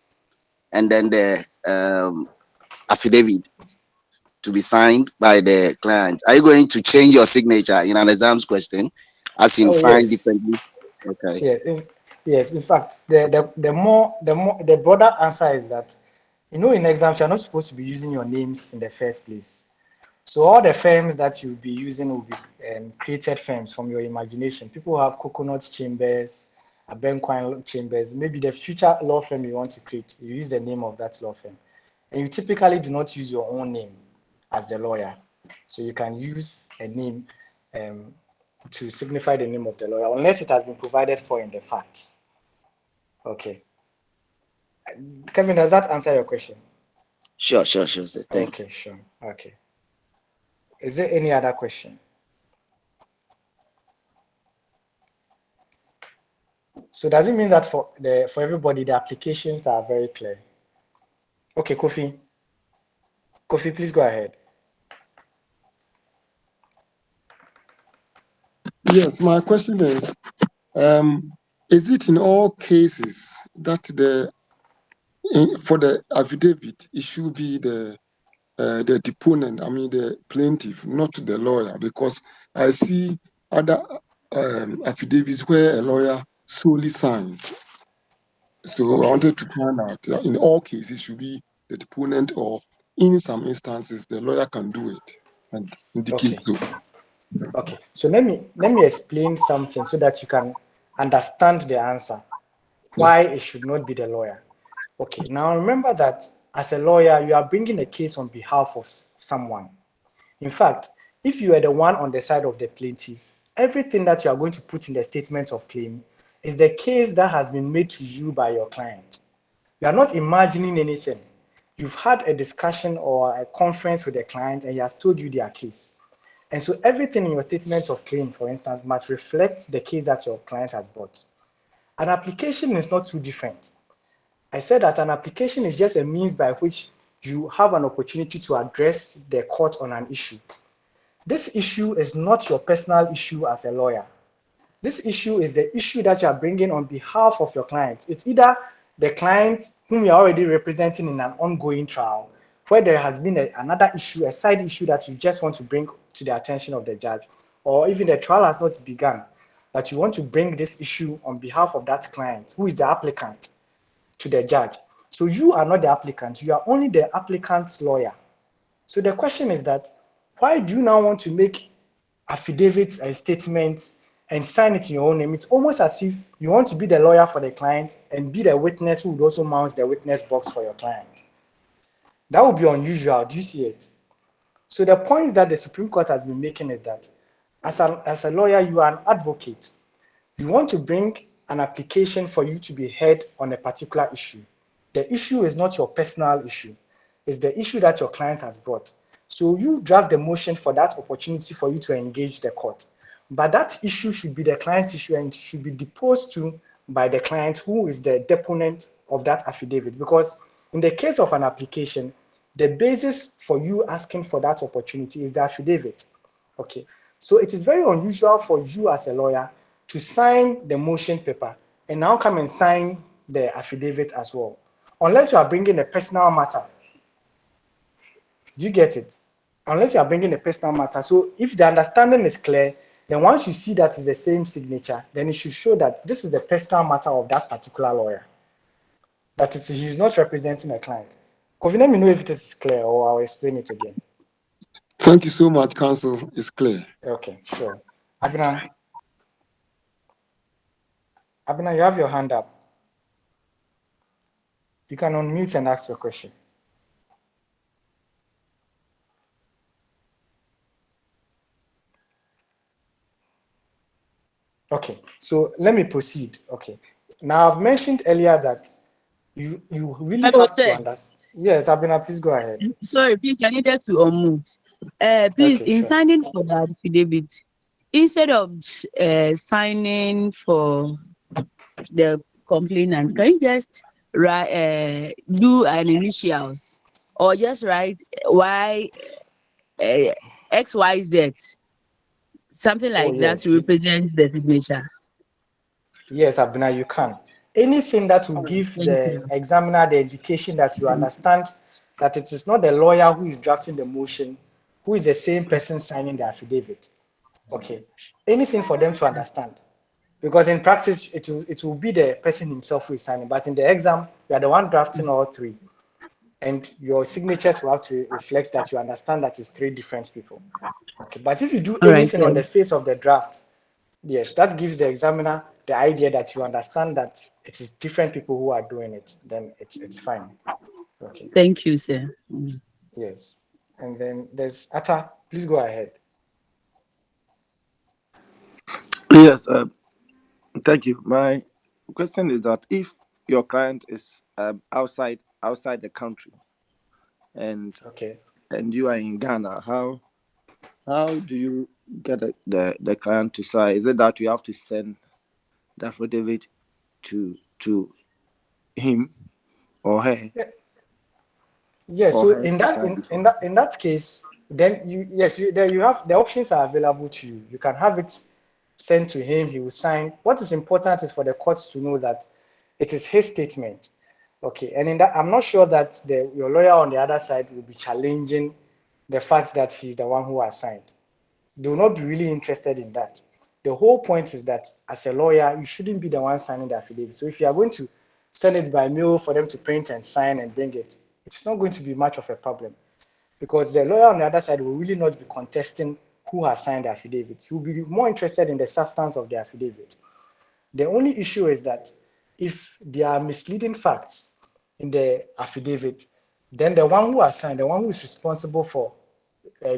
and then the affidavit to be signed by the client. Are you going to change your signature in an exams question as in
Oh,
sign
yes.
differently? Okay.
Yes, in fact, the broader answer is that, in exams, you're not supposed to be using your names in the first place. So all the firms that you'll be using will be created firms from your imagination. People have Coconut Chambers, Abenquine Chambers, maybe the future law firm you want to create, you use the name of that law firm. And you typically do not use your own name as the lawyer. So you can use a name to signify the name of the lawyer, unless it has been provided for in the facts. Okay. Kevin, does that answer your question?
Sure, sir. Thank you.
Okay, sure. Okay. Is there any other question? So does it mean that for everybody, the applications are very clear? Okay, Kofi. Kofi, please go ahead.
Yes, my question is it in all cases that for the affidavit, it should be the deponent, I mean the plaintiff, not the lawyer, because I see other affidavits where a lawyer solely signs. So
Okay.
I wanted to find out in all cases it should be the deponent, or in some instances the lawyer can do it and indicate so.
Okay. So let me explain something so that you can understand the answer. Why it should not be the lawyer. Okay. Now remember that as a lawyer, you are bringing a case on behalf of someone. In fact, if you are the one on the side of the plaintiff, everything that you are going to put in the statement of claim is the case that has been made to you by your client. You are not imagining anything. You've had a discussion or a conference with the client and he has told you their case. And so everything in your statement of claim, for instance, must reflect the case that your client has brought. An application is not too different. I said that an application is just a means by which you have an opportunity to address the court on an issue. This issue is not your personal issue as a lawyer. This issue is the issue that you are bringing on behalf of your client. It's either the client whom you are already representing in an ongoing trial, where there has been another issue, a side issue that you just want to bring to the attention of the judge, or even the trial has not begun, that you want to bring this issue on behalf of that client, who is the applicant, to the judge. So you are not the applicant, you are only the applicant's lawyer. So the question is that, why do you now want to make affidavits and statements and sign it in your own name? It's almost as if you want to be the lawyer for the client and be the witness who would also mount the witness box for your client. That would be unusual. Do you see it? So the point that the Supreme Court has been making is that as a lawyer, you are an advocate. You want to bring an application for you to be heard on a particular issue. The issue is not your personal issue. It's the issue that your client has brought. So you draft the motion for that opportunity for you to engage the court. But that issue should be the client's issue and should be deposed to by the client, who is the deponent of that affidavit. Because in the case of an application, the basis for you asking for that opportunity is the affidavit. Okay. So it is very unusual for you as a lawyer to sign the motion paper and now come and sign the affidavit as well, unless you are bringing a personal matter. Do you get it? Unless you are bringing a personal matter. So if the understanding is clear, then once you see that it's the same signature, then it should show that this is the personal matter of that particular lawyer, that he's not representing a client. Kofi, let me know if this is clear, or I'll explain it again.
Thank you so much, counsel. It's clear.
Okay, sure. Abina, you have your hand up. You can unmute and ask your question. Okay, so let me proceed. Okay, now I've mentioned earlier that you really have to understand. Yes, Abina, please go ahead.
Sorry, please, I needed to unmute. Please,
Okay,
in
sure.
signing for the affidavit, instead of signing for the complainant, can you just write do an initials, or just write XYZ, something like that
yes.
to represent the signature?
Yes, Abina, you can. Anything that will give the examiner the indication that you understand that it is not the lawyer who is drafting the motion, who is the same person signing the affidavit. Okay, anything for them to understand. Because in practice, it will be the person himself who is signing, but in the exam, you are the one drafting all three. And your signatures will have to reflect that you understand that it's three different people. Okay, but if you do anything on the face of the draft, yes, that gives the examiner the idea that you understand that it is different people who are doing it, then it's fine. Okay.
Thank you, sir.
Yes. And then there's Atta, please go ahead.
Yes, thank you. My question is that if your client is outside the country, and you are in Ghana, how do you get the client to sign? Is it that you have to send the affidavit to him or her?
Yeah, so in that case, then you have the options are available to you. You can have it sent to him, he will sign. What is important is for the courts to know that it is his statement. Okay, and in that, I'm not sure that your lawyer on the other side will be challenging the fact that he's the one who has signed. They will not be really interested in that. The whole point is that as a lawyer, you shouldn't be the one signing the affidavit. So if you are going to send it by mail for them to print and sign and bring it, it's not going to be much of a problem, because the lawyer on the other side will really not be contesting who has signed the affidavit. He will be more interested in the substance of the affidavit. The only issue is that if there are misleading facts in the affidavit, then the one who has signed, the one who is responsible for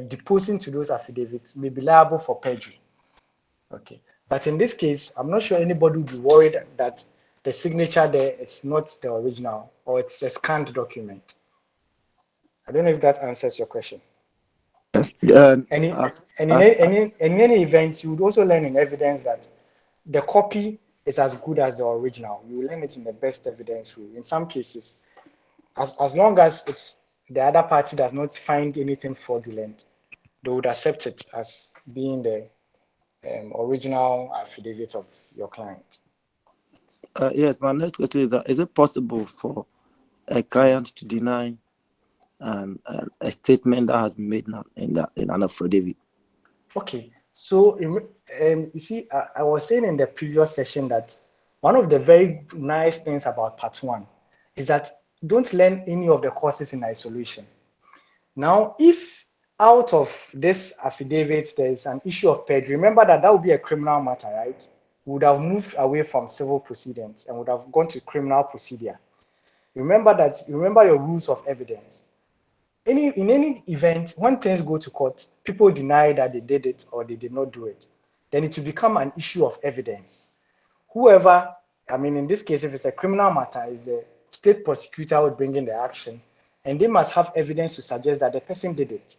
deposing to those affidavits, may be liable for perjury. Okay, but in this case, I'm not sure anybody will be worried that the signature there is not the original or it's a scanned document. I don't know if that answers your question. In any event, you would also learn in evidence that the copy is as good as the original. You will learn it in the best evidence rule. In some cases, as long as it's the other party does not find anything fraudulent, they would accept it as being the original affidavit of your client.
Yes, my next question is that is it possible for a client to deny a statement that has been made in an affidavit?
Okay, so you see, I was saying in the previous session that one of the very nice things about part one is that don't learn any of the courses in isolation. Now, if out of this affidavit there is an issue of perjury, remember that that would be a criminal matter, right? We would have moved away from civil proceedings and would have gone to criminal procedure. Remember your rules of evidence. In any event, when things go to court, people deny that they did it or they did not do it, then it will become an issue of evidence. Whoever, I mean, in this case, if it's a criminal matter, is a state prosecutor would bring in the action, and they must have evidence to suggest that the person did it.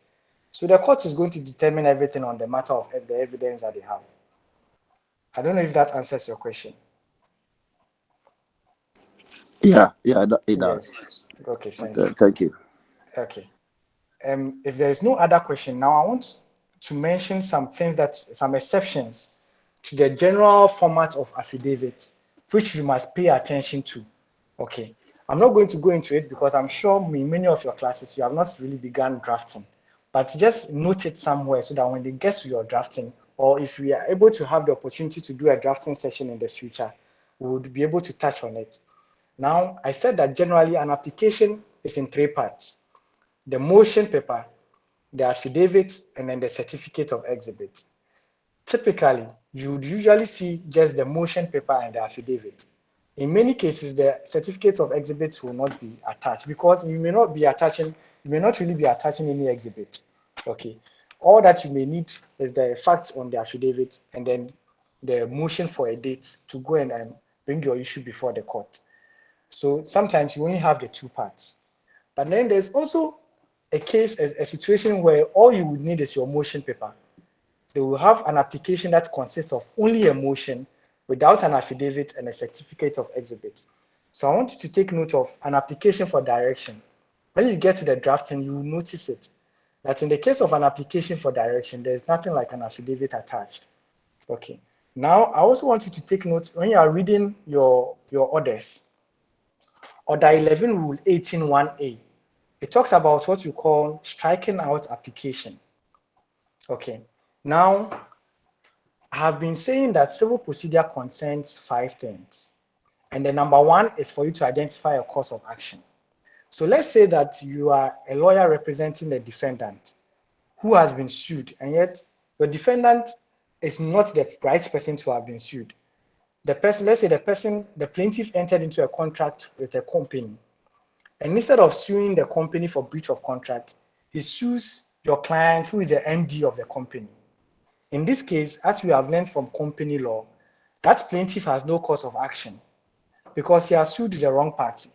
So the court is going to determine everything on the matter of the evidence that they have. I don't know if that answers your question.
Yeah, it does.
Yes. Okay, thank you.
Thank you.
Okay. If there is no other question, now I want to mention some exceptions to the general format of affidavit, which you must pay attention to. Okay. I'm not going to go into it because I'm sure in many of your classes you have not really begun drafting, but just note it somewhere so that when they get to your drafting, or if we are able to have the opportunity to do a drafting session in the future, we would be able to touch on it. Now, I said that generally an application is in three parts: the motion paper, the affidavit, and then the certificate of exhibit. Typically, you would usually see just the motion paper and the affidavit. In many cases, the certificate of exhibits will not be attached because you may not really be attaching any exhibit. Okay. All that you may need is the facts on the affidavit and then the motion for a date to go and bring your issue before the court. So sometimes you only have the two parts. But then there's also a situation where all you would need is your motion paper. They will have an application that consists of only a motion without an affidavit and a certificate of exhibit. So I want you to take note of an application for direction. When you get to the drafting, you will notice it. That in the case of an application for direction, there's nothing like an affidavit attached. Okay. Now, I also want you to take note when you are reading your orders. Order 11 Rule 18(1)A. It talks about what we call striking out application. Okay. Now, I have been saying that civil procedure concerns 5 things. And the number one is for you to identify a cause of action. So let's say that you are a lawyer representing the defendant who has been sued, and yet the defendant is not the right person to have been sued. The plaintiff entered into a contract with a company. And instead of suing the company for breach of contract, he sues your client who is the MD of the company. In this case, as we have learned from company law, that plaintiff has no cause of action because he has sued the wrong party.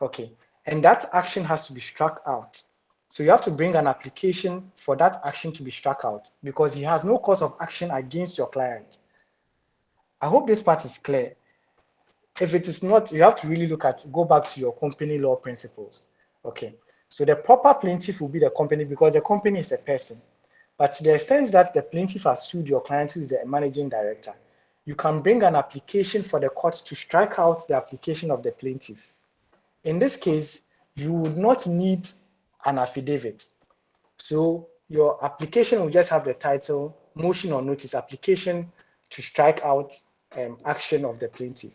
Okay, and that action has to be struck out. So you have to bring an application for that action to be struck out because he has no cause of action against your client. I hope this part is clear. If it is not, you have to really go back to your company law principles. Okay, so the proper plaintiff will be the company because the company is a person. But to the extent that the plaintiff has sued your client, who is the managing director, you can bring an application for the court to strike out the application of the plaintiff. In this case, you would not need an affidavit. So your application will just have the title, motion or notice application to strike out action of the plaintiff.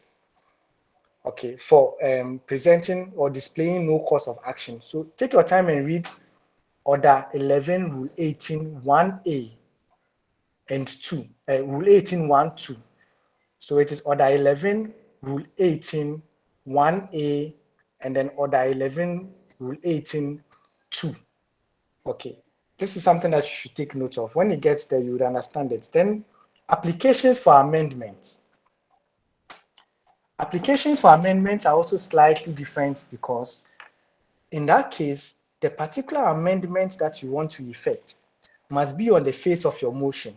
Okay, for presenting or displaying no cause of action. So take your time and read Order 11, Rule 18, 1A and 2, Rule 18, 1, 2. So it is Order 11, Rule 18, 1A, and then Order 11, Rule 18, 2. Okay, this is something that you should take note of. When it gets there, you would understand it. Then applications for amendments. Applications for amendments are also slightly different because in that case, the particular amendment that you want to effect must be on the face of your motion.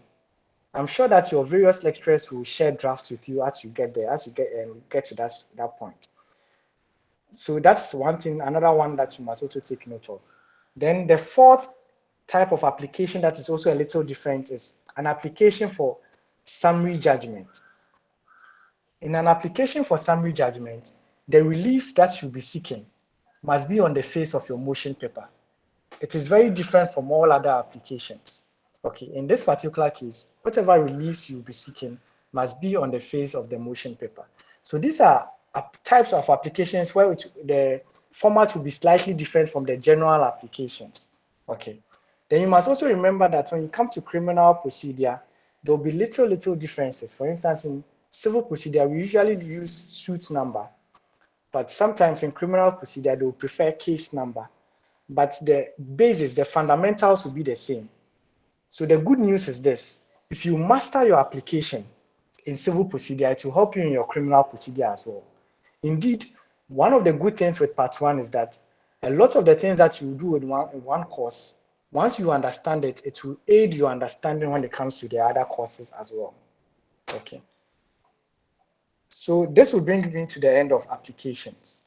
I'm sure that your various lecturers will share drafts with you as you get there, as you get to that point. So that's one thing, another one that you must also take note of. Then the fourth type of application that is also a little different is an application for summary judgment. In an application for summary judgment, the reliefs that you'll be seeking must be on the face of your motion paper. It is very different from all other applications. Okay, in this particular case, whatever reliefs you'll be seeking must be on the face of the motion paper. So these are types of applications where the format will be slightly different from the general applications. Okay, then you must also remember that when you come to criminal procedure, there will be little differences. For instance, in civil procedure, we usually use suit number, but sometimes in criminal procedure, they will prefer case number. But the basis, the fundamentals will be the same. So the good news is this: if you master your application in civil procedure, it will help you in your criminal procedure as well. Indeed, one of the good things with part one is that a lot of the things that you do in one course, once you understand it, it will aid your understanding when it comes to the other courses as well. Okay. So this will bring me to the end of applications.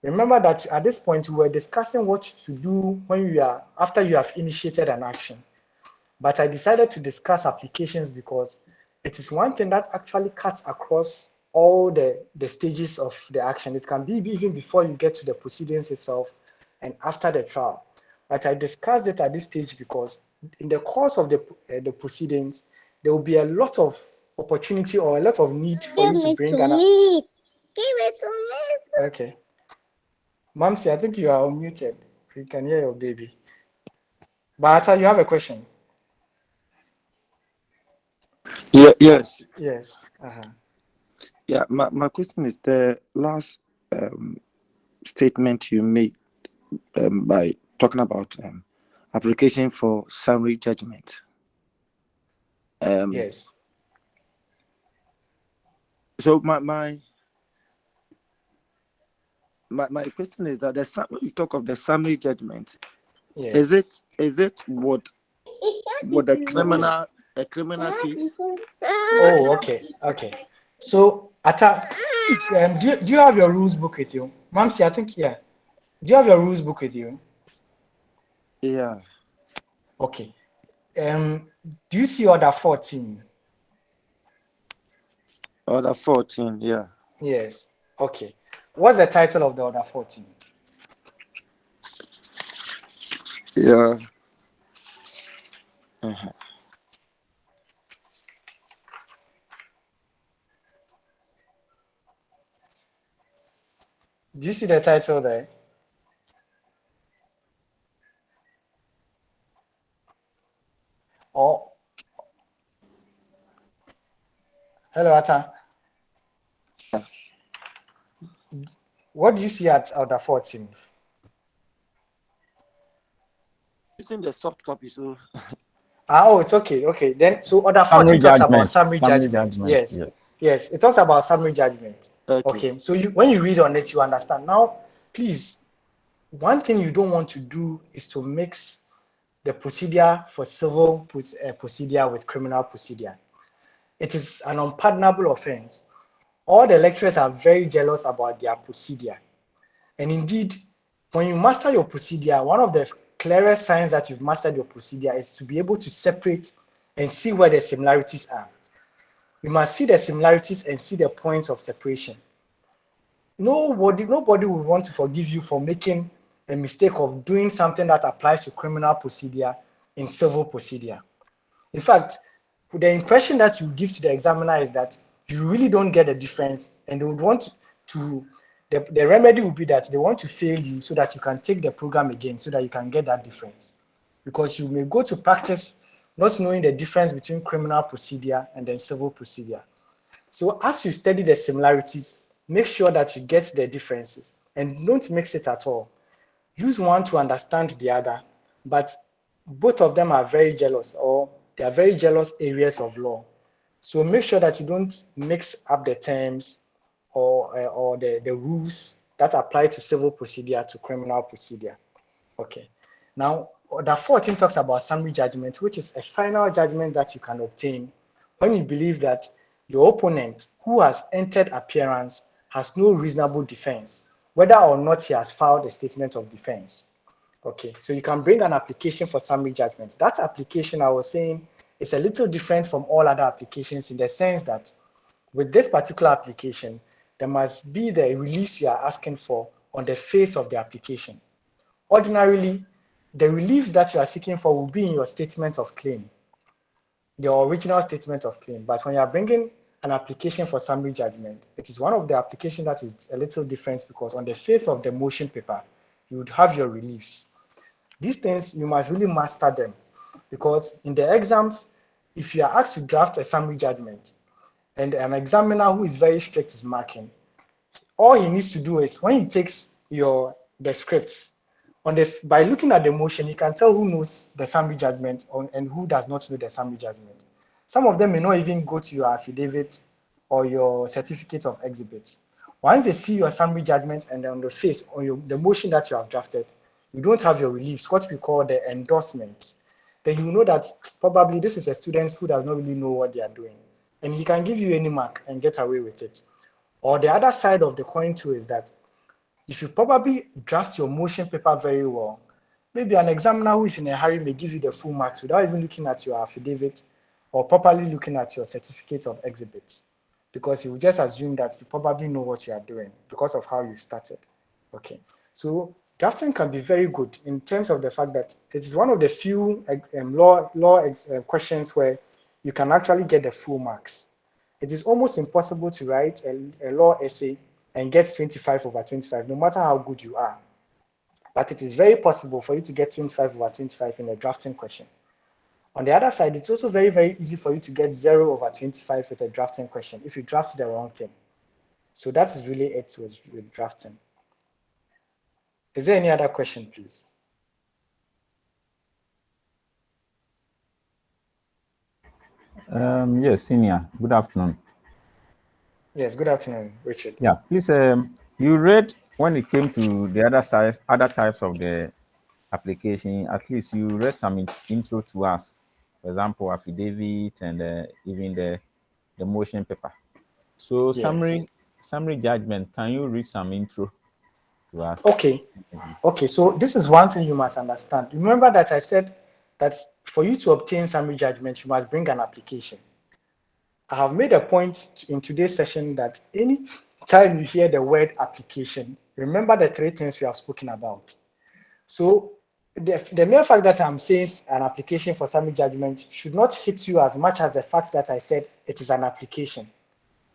Remember that at this point, we were discussing what to do when after you have initiated an action. But I decided to discuss applications because it is one thing that actually cuts across all the stages of the action. It can be even before you get to the proceedings itself and after the trial. But I discussed it at this stage because in the course of the proceedings, there will be a lot of opportunity or a lot of need for you to bring an... Give it to me. Okay. Mamsi, I think you are unmuted. You can hear your baby. But you have a question?
Yeah, yes.
Yes.
Yeah, my question is the last statement you made by talking about application for summary judgment.
Yes.
So my question is that when you talk of the summary judgment,
yes.
is it what a criminal case?
Oh, okay. So Ata, do you have your rules book with you? Mamsi, I think yeah. Do you have your rules book with you?
Yeah.
Okay. Do you see order 14?
Order 14, yeah.
Yes. Okay. What's the title of the order 14?
Yeah.
Do you see the title there? Oh. Hello, Ata. What do you see at order 14?
Using the soft copy, so
Oh, it's okay. Okay, then so order 14 talks about summary judgment. Yes, it talks about summary judgment. Okay. So when you read on it, you understand. Now, please, one thing you don't want to do is to mix the procedure for civil procedure with criminal procedure. It is an unpardonable offense. All the lecturers are very jealous about their procedure. And indeed, when you master your procedure, one of the clearest signs that you've mastered your procedure is to be able to separate and see where the similarities are. You must see the similarities and see the points of separation. Nobody will want to forgive you for making a mistake of doing something that applies to criminal procedure in civil procedure. In fact, the impression that you give to the examiner is that you really don't get the difference, and they would want the remedy would be that they want to fail you so that you can take the program again so that you can get that difference. Because you may go to practice not knowing the difference between criminal procedure and then civil procedure. So as you study the similarities, make sure that you get the differences and don't mix it at all. Use one to understand the other, but both of them are very jealous, or they are very jealous areas of law. So make sure that you don't mix up the terms or the rules that apply to civil procedure to criminal procedure. Okay. Now, order 14 talks about summary judgment, which is a final judgment that you can obtain when you believe that your opponent who has entered appearance has no reasonable defense, whether or not he has filed a statement of defense. Okay, so you can bring an application for summary judgment. That application, I was saying, is a little different from all other applications in the sense that with this particular application, there must be the release you are asking for on the face of the application. Ordinarily, the reliefs that you are seeking for will be in your statement of claim. the original statement of claim. But when you are bringing an application for summary judgment, it is one of the applications that is a little different because on the face of the motion paper, you would have your reliefs. These things, you must really master them because in the exams, if you are asked to draft a summary judgment and an examiner who is very strict is marking, all he needs to do is when he takes the scripts, by looking at the motion, he can tell who knows the summary judgment and who does not know the summary judgment. Some of them may not even go to your affidavit or your certificate of exhibits. Once they see your summary judgment and on the face or the motion that you have drafted, you don't have your reliefs, what we call the endorsement. Then you know that probably this is a student who does not really know what they are doing. And he can give you any mark and get away with it. Or the other side of the coin too is that if you probably draft your motion paper very well, maybe an examiner who is in a hurry may give you the full marks without even looking at your affidavit or properly looking at your certificate of exhibits, because he will just assume that you probably know what you are doing because of how you started. Okay, so drafting can be very good in terms of the fact that it is one of the few law questions where you can actually get the full marks. It is almost impossible to write a law essay and get 25/25, no matter how good you are. But it is very possible for you to get 25/25 in a drafting question. On the other side, it's also very, very easy for you to get 0/25 with a drafting question if you draft the wrong thing. So that is really it with drafting. Is there any other question, please?
Yes, Senior. Good afternoon.
Yes, good afternoon, Richard.
Yeah, please. You read when it came to the other types of the application. At least you read some intro to us. For example, affidavit and even the motion paper. So
Yes.
summary judgment. Can you read some intro to us?
Okay. Okay. So this is one thing you must understand. Remember that I said that for you to obtain summary judgment, you must bring an application. I have made a point in today's session that any time you hear the word application, remember the three things we have spoken about. So the mere fact that I'm saying an application for summary judgment should not hit you as much as the fact that I said it is an application.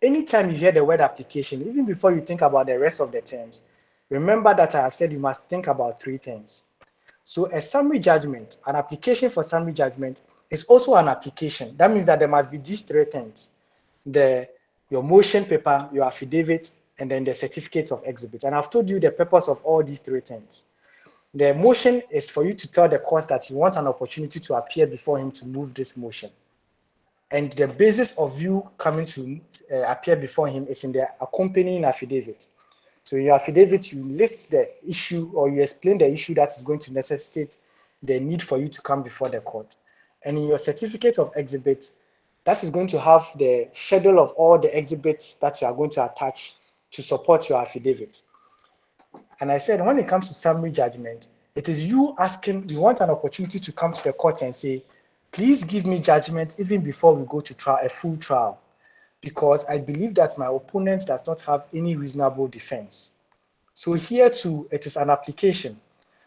Anytime you hear the word application, even before you think about the rest of the terms, remember that I have said you must think about three things. So a summary judgment, an application for summary judgment is also an application. That means that there must be these three things: your motion paper, your affidavit, and then the certificate of exhibit. And I've told you the purpose of all these three things. The motion is for you to tell the court that you want an opportunity to appear before him to move this motion. And the basis of you coming to appear before him is in the accompanying affidavit. So in your affidavit, you list the issue or you explain the issue that is going to necessitate the need for you to come before the court. And in your certificate of exhibit, that is going to have the schedule of all the exhibits that you are going to attach to support your affidavit. And I said, when it comes to summary judgment, it is you asking, you want an opportunity to come to the court and say, please give me judgment even before we go to trial, a full trial, because I believe that my opponent does not have any reasonable defense. So here too, it is an application,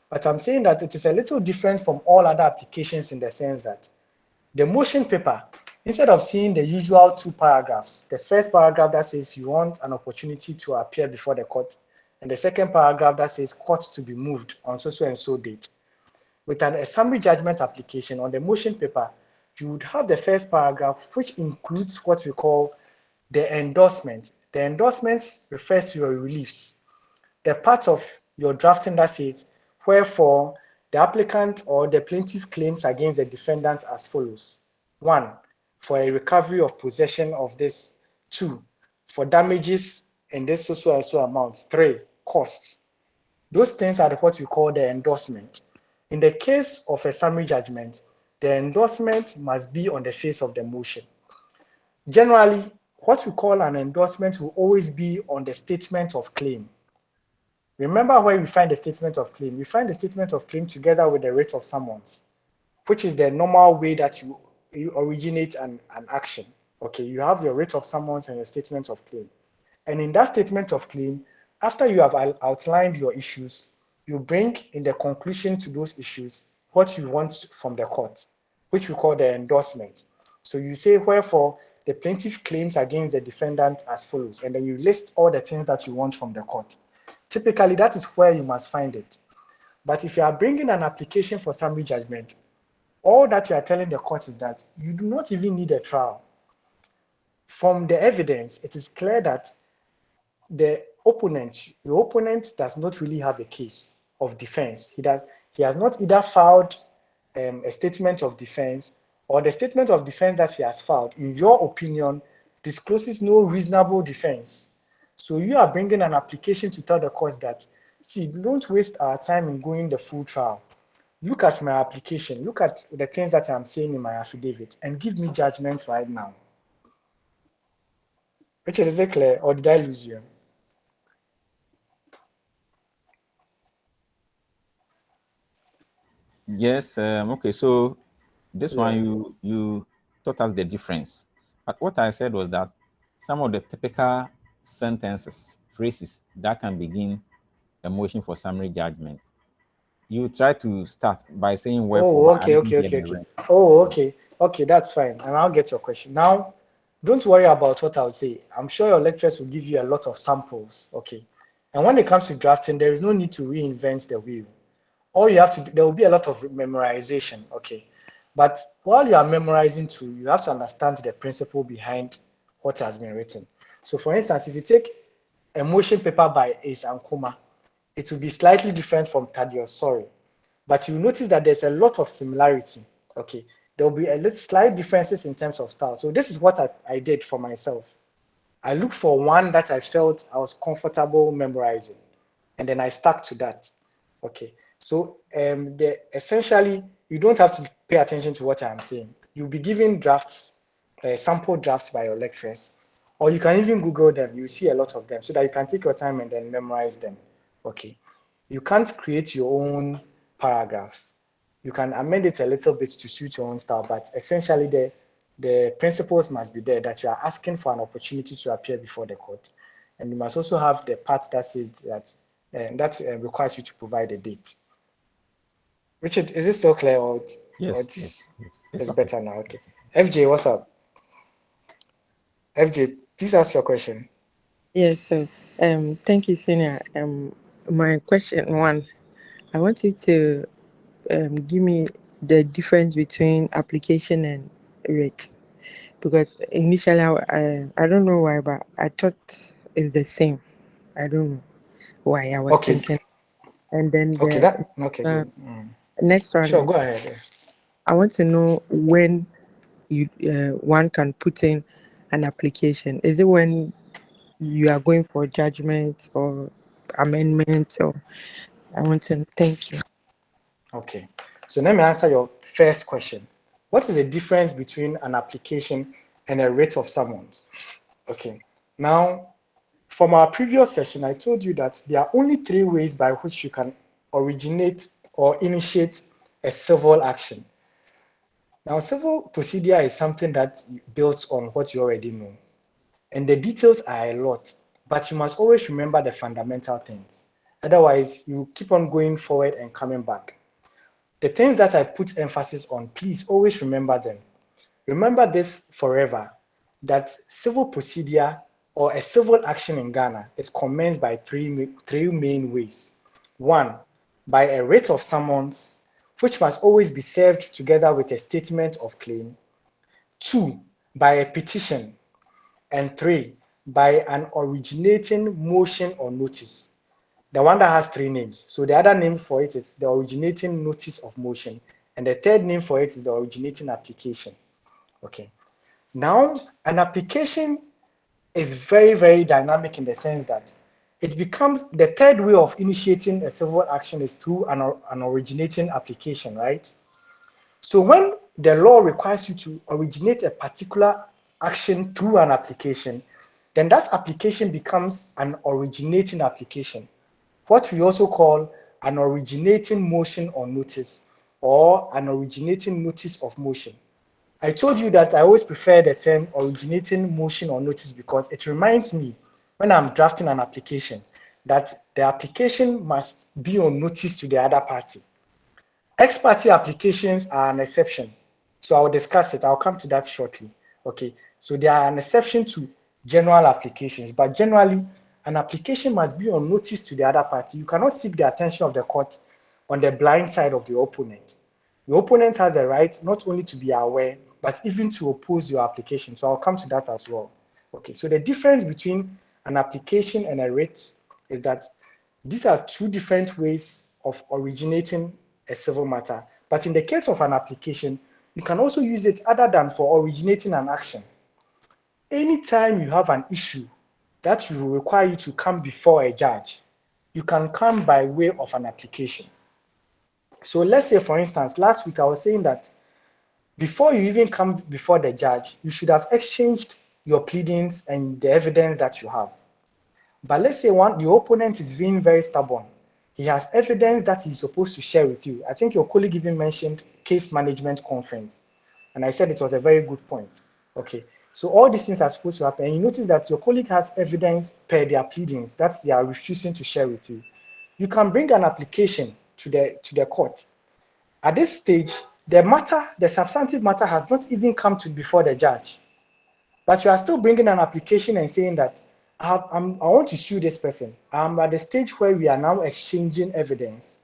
but I'm saying that it is a little different from all other applications in the sense that the motion paper, instead of seeing the usual two paragraphs, the first paragraph that says you want an opportunity to appear before the court, and the second paragraph that says court to be moved on so and so date. With a summary judgment application on the motion paper, you would have the first paragraph, which includes what we call the endorsement. The endorsement refers to your reliefs. The part of your drafting that says, wherefore, the applicant or the plaintiff claims against the defendant as follows. 1, for a recovery of possession of this. 2, for damages in this so and so amount. 3, costs. Those things are what we call the endorsement. In the case of a summary judgment, the endorsement must be on the face of the motion. Generally, what we call an endorsement will always be on the statement of claim. Remember where we find the statement of claim? We find the statement of claim together with the writ of summons, which is the normal way that you originate an action. Okay, you have your writ of summons and your statement of claim. And in that statement of claim, after you have outlined your issues, you bring in the conclusion to those issues what you want from the court, which we call the endorsement. So you say, wherefore, the plaintiff claims against the defendant as follows, and then you list all the things that you want from the court. Typically, that is where you must find it. But if you are bringing an application for summary judgment, all that you are telling the court is that you do not even need a trial. From the evidence, it is clear that your opponent does not really have a case of defense. He has not either filed a statement of defense, or the statement of defense that he has filed, in your opinion, discloses no reasonable defense. So you are bringing an application to tell the court that, see, don't waste our time in going the full trial. Look at my application, look at the things that I'm saying in my affidavit, and give me judgment right now. Richard, is it clear, or did I lose you?
Yes. Okay. So this one you taught us the difference. But what I said was that some of the typical sentences, phrases that can begin a motion for summary judgment, you try to start by saying wherefore.
Oh, okay. Oh, okay, that's fine. And I'll get your question. Now, don't worry about what I'll say. I'm sure your lecturers will give you a lot of samples, okay? And when it comes to drafting, there is no need to reinvent the wheel. All you have to do, there will be a lot of memorization, okay? But while you are memorizing too, you have to understand the principle behind what has been written. So for instance, if you take a motion paper by Ace and Kuma, it will be slightly different from Thaddeus Sorry. But you notice that there's a lot of similarity, okay? There will be a little slight differences in terms of style. So this is what I did for myself. I looked for one that I felt I was comfortable memorizing, and then I stuck to that, okay? So essentially, you don't have to pay attention to what I'm saying. You'll be given drafts, sample drafts by your lecturers, or you can even Google them. You see a lot of them so that you can take your time and then memorize them, okay? You can't create your own paragraphs. You can amend it a little bit to suit your own style, but essentially the principles must be there, that you are asking for an opportunity to appear before the court. And you must also have the part that says that requires you to provide a date. Richard, is it still clear, or
yes.
It's okay. Better now? Okay. FJ, what's up? FJ, please ask your question.
Yeah, so thank you, Senior. My question one, I want you to give me the difference between application and rate, because initially I don't know why, but I thought it's the same. I don't know why I was thinking. And then
good.
Next one.
Sure, go ahead.
I want to know when you one can put in an application. Is it when you are going for judgment or amendment? Or I want to thank you.
Okay, so let me answer your first question. What is the difference between an application and a writ of summons? Okay, now from our previous session, I told you that there are only 3 ways by which you can originate or initiate a civil action. Now, civil procedure is something that builds on what you already know. And the details are a lot, but you must always remember the fundamental things. Otherwise, you keep on going forward and coming back. The things that I put emphasis on, please always remember them. Remember this forever, that civil procedure or a civil action in Ghana is commenced by three main ways. 1, by a writ of summons, which must always be served together with a statement of claim. 2, by a petition. And 3, by an originating motion or notice. The one that has 3 names. So the other name for it is the originating notice of motion. And the third name for it is the originating application. Okay. Now, an application is very, very dynamic in the sense that it becomes the third way of initiating a civil action is through an originating application, right? So when the law requires you to originate a particular action through an application, then that application becomes an originating application, what we also call an originating motion or notice, or an originating notice of motion. I told you that I always prefer the term originating motion or notice because it reminds me when I'm drafting an application that the application must be on notice to the other party. Ex parte applications are an exception. So I'll discuss it. I'll come to that shortly. Okay. So there are an exception to general applications, but generally an application must be on notice to the other party. You cannot seek the attention of the court on the blind side of the opponent. The opponent has a right not only to be aware, but even to oppose your application. So I'll come to that as well. Okay, so the difference between an application and a writ is that these are two different ways of originating a civil matter. But in the case of an application, you can also use it other than for originating an action. Anytime you have an issue that will require you to come before a judge, you can come by way of an application. So let's say, for instance, last week I was saying that before you even come before the judge, you should have exchanged your pleadings and the evidence that you have. But let's say the opponent is being very stubborn. He has evidence that he's supposed to share with you. I think your colleague even mentioned case management conference. And I said it was a very good point. Okay, so all these things are supposed to happen. And you notice that your colleague has evidence per their pleadings that they are refusing to share with you. You can bring an application to the court. At this stage, the substantive matter has not even come to before the judge. But you are still bringing an application and saying that I want to sue this person. I'm at the stage where we are now exchanging evidence,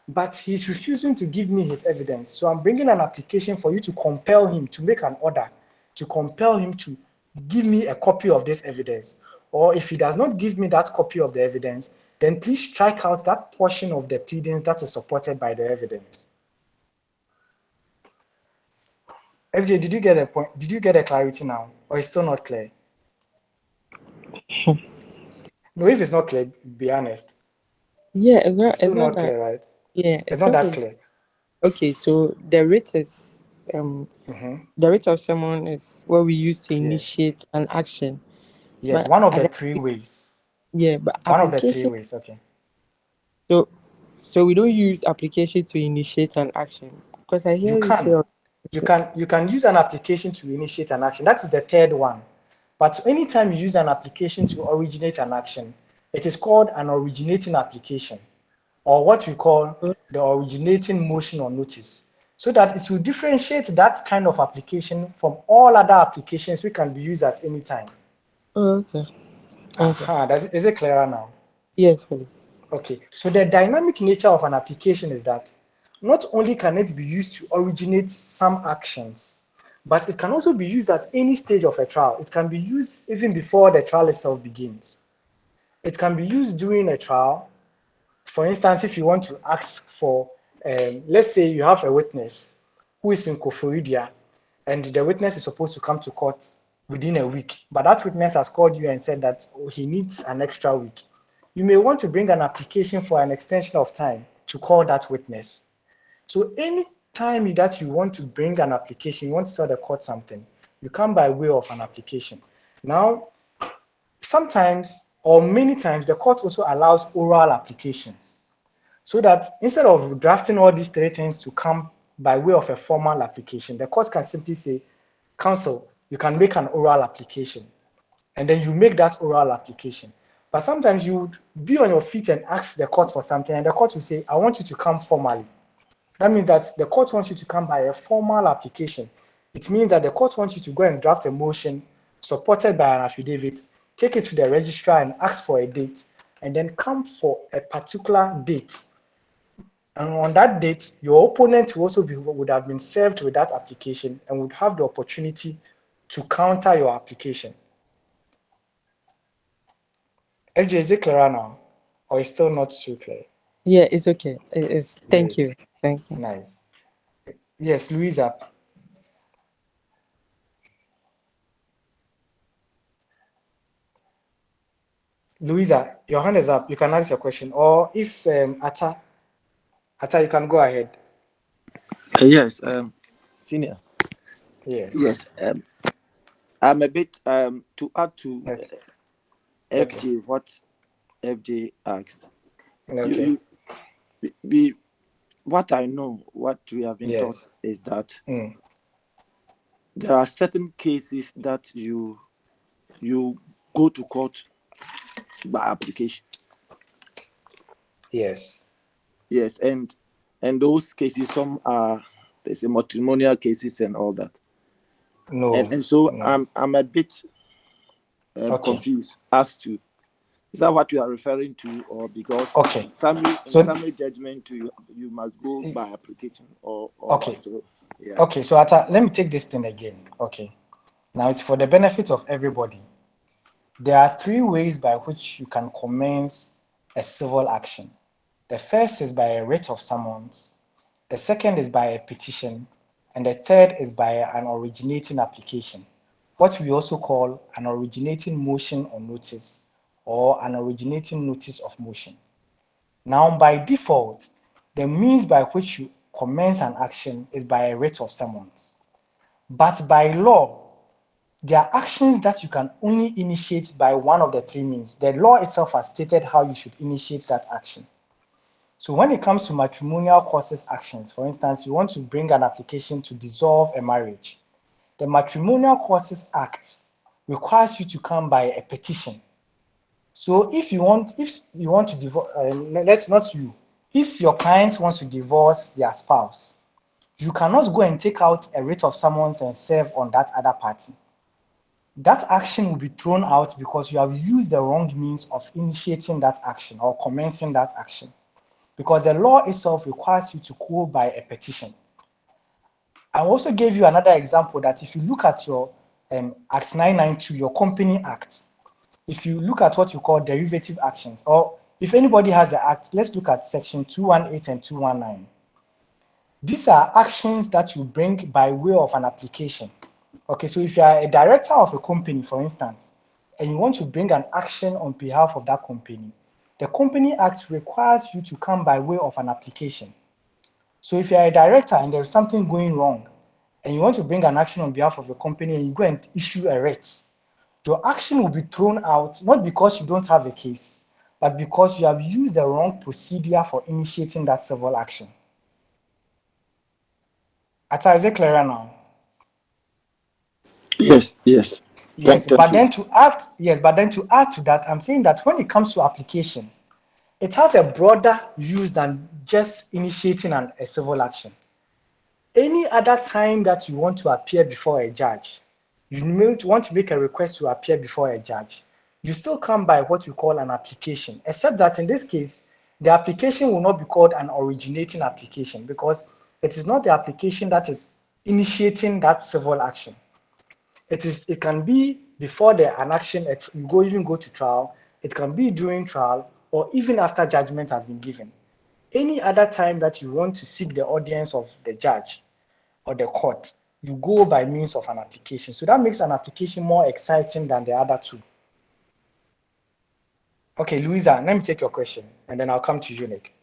but he's refusing to give me his evidence. So I'm bringing an application for you to compel him to make an order, to compel him to give me a copy of this evidence. Or if he does not give me that copy of the evidence, then please strike out that portion of the pleadings that is supported by the evidence. FJ, did you get a point? Did you get a clarity now? Or it's still not clear? No, if it's not clear, be honest.
Yeah, it's not.
It's still not
that.
clear, right?
Yeah,
It's not that clear.
Okay, so the writ is the writ of someone is what we use to initiate an action.
Yes,
But
one of the three ways.
Yeah, but
one of the three
application.
ways. Okay.
So we don't use application to initiate an action because I hear you say.
You can use an application to initiate an action. That is the third one. But anytime you use an application to originate an action, it is called an originating application, or what we call the originating motion or notice, so that it will differentiate that kind of application from all other applications which can be used at any time.
Oh, okay.
Is it clearer now?
Yes, please.
Okay, so the dynamic nature of an application is that not only can it be used to originate some actions, but it can also be used at any stage of a trial. It can be used even before the trial itself begins. It can be used during a trial. For instance, if you want to ask for, let's say you have a witness who is in Koforidua, and the witness is supposed to come to court within a week, but that witness has called you and said that he needs an extra week. You may want to bring an application for an extension of time to call that witness. So any time that you want to bring an application, you want to tell the court something, you come by way of an application. Now, sometimes or many times, the court also allows oral applications, so that instead of drafting all these three things to come by way of a formal application, the court can simply say, counsel, you can make an oral application, and then you make that oral application. But sometimes you would be on your feet and ask the court for something, and the court will say, I want you to come formally. That means that the court wants you to come by a formal application. It means that the court wants you to go and draft a motion supported by an affidavit, take it to the registrar and ask for a date, and then come for a particular date. And on that date, your opponent would have been served with that application and would have the opportunity to counter your application. FJ, is it clearer now? Or is still not too clear?
Yeah, it's okay. Thank you. Thank you.
Nice. Yes, Louisa. Louisa, your hand is up. You can ask your question. Or if Atta, you can go ahead.
Yes, senior.
Yes.
I'm a bit to add to FJ what FJ asked.
Okay.
What I know, what we have been taught is that there are certain cases that you go to court by application.
Yes.
Yes, and those cases, some are they say matrimonial cases and all that.
No.
And so
no.
I'm a bit
Okay.
confused as to, is that what you are referring to, or because
Okay.
in summary judgment you must go by application or
okay.
what? So, yeah.
Okay, so let me take this thing again. Okay. Now it's for the benefit of everybody. There are three ways by which you can commence a civil action. The first is by a writ of summons, the second is by a petition, and the third is by an originating application, what we also call an originating motion or notice, or an originating notice of motion. Now, by default, the means by which you commence an action is by a writ of summons. But by law, there are actions that you can only initiate by one of the three means. The law itself has stated how you should initiate that action. So when it comes to matrimonial causes actions, for instance, you want to bring an application to dissolve a marriage, the Matrimonial Causes Act requires you to come by a petition. So if you want to divorce, let's not you. If your client wants to divorce their spouse, you cannot go and take out a writ of summons and serve on that other party. That action will be thrown out because you have used the wrong means of initiating that action or commencing that action. Because the law itself requires you to go by a petition. I also gave you another example that if you look at your Act 992, your Company Act, if you look at what you call derivative actions, or if anybody has the act, let's look at section 218 and 219. These are actions that you bring by way of an application. Okay, so if you are a director of a company, for instance, and you want to bring an action on behalf of that company, the Company Act requires you to come by way of an application. So if you are a director and there's something going wrong, and you want to bring an action on behalf of the company and you go and issue a writ, your action will be thrown out, not because you don't have a case, but because you have used the wrong procedure for initiating that civil action. Ata, is it clearer now?
Yes.
Yes,
Thank
but
you.
then to add to that, I'm saying that when it comes to application, it has a broader use than just initiating a civil action. Any other time that you want to appear before a judge, you want to make a request to appear before a judge, you still come by what we call an application, except that in this case, the application will not be called an originating application because it is not the application that is initiating that civil action. It can be before an action, you even go to trial, it can be during trial, or even after judgment has been given. Any other time that you want to seek the audience of the judge or the court, you go by means of an application. So that makes an application more exciting than the other two. Okay, Louisa, let me take your question, and then I'll come to you, Nick.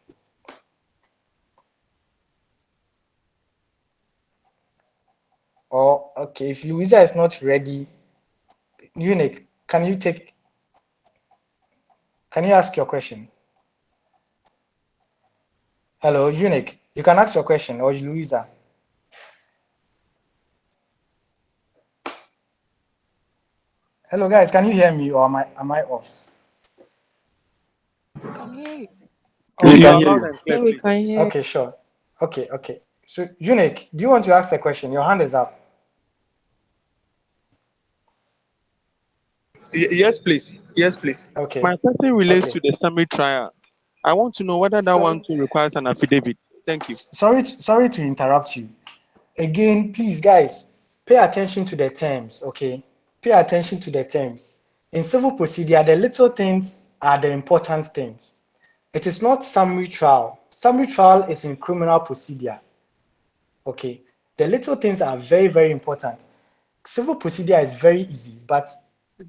Oh, okay, if Louisa is not ready, Nick, can you ask your question? Hello, Nick, you can ask your question, or Louisa. Hello, guys, can you hear me, or am I off?
Can hear you.
Oh,
We can
Yeah,
hear you.
we can hear.
Okay, sure. Okay. So, Nick, do you want to ask a question? Your hand is up.
Yes, please.
Okay.
My question relates
Okay.
to the summary trial. I want to know whether that one too requires an affidavit. Thank you.
Sorry to interrupt you. Again, please, guys, pay attention to the terms, okay? Pay attention to the terms. In civil procedure, the little things are the important things. It is not summary trial. Summary trial is in criminal procedure, okay? The little things are very, very important. Civil procedure is very easy, but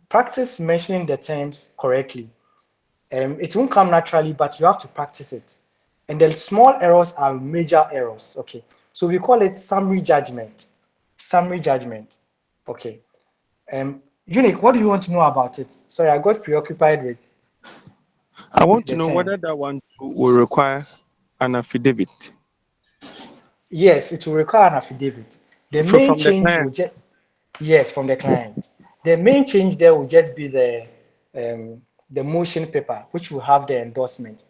practice mentioning the terms correctly. It won't come naturally, but you have to practice it. And the small errors are major errors, okay? So we call it summary judgment. Summary judgment, okay. Unique, what do you want to know about it? Sorry, I got preoccupied with
I want to
the
know
term.
whether that one too will require an affidavit.
Yes, it will require an affidavit. The main
From the
change will
client.
just, yes, from the client. The main change there will just be the motion paper, which will have the endorsement.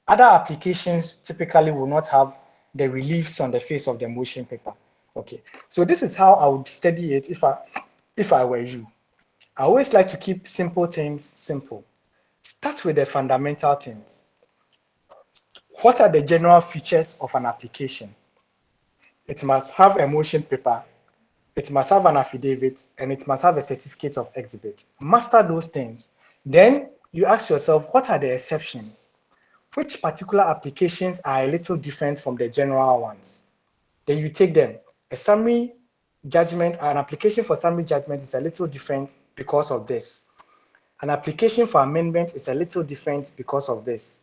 Other applications typically will not have the reliefs on the face of the motion paper. Okay, so this is how I would study it if I were you. I always like to keep simple things simple. Start with the fundamental things. What are the general features of an application? It must have a motion paper, it must have an affidavit, and it must have a certificate of exhibit. Master those things. Then you ask yourself, what are the exceptions? Which particular applications are a little different from the general ones? Then you take them. A summary judgment, an application for summary judgment is a little different because of this. An application for amendment is a little different because of this.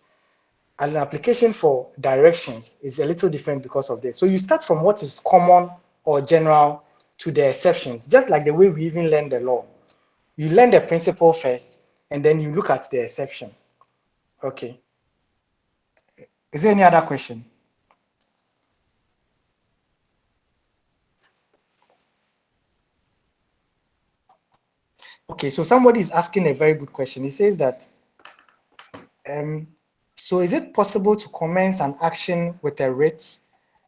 And an application for directions is a little different because of this. So you start from what is common or general to the exceptions, just like the way we even learn the law. You learn the principle first, and then you look at the exception. Okay. Is there any other question? Okay, so somebody is asking a very good question. He says that, so is it possible to commence an action with a writ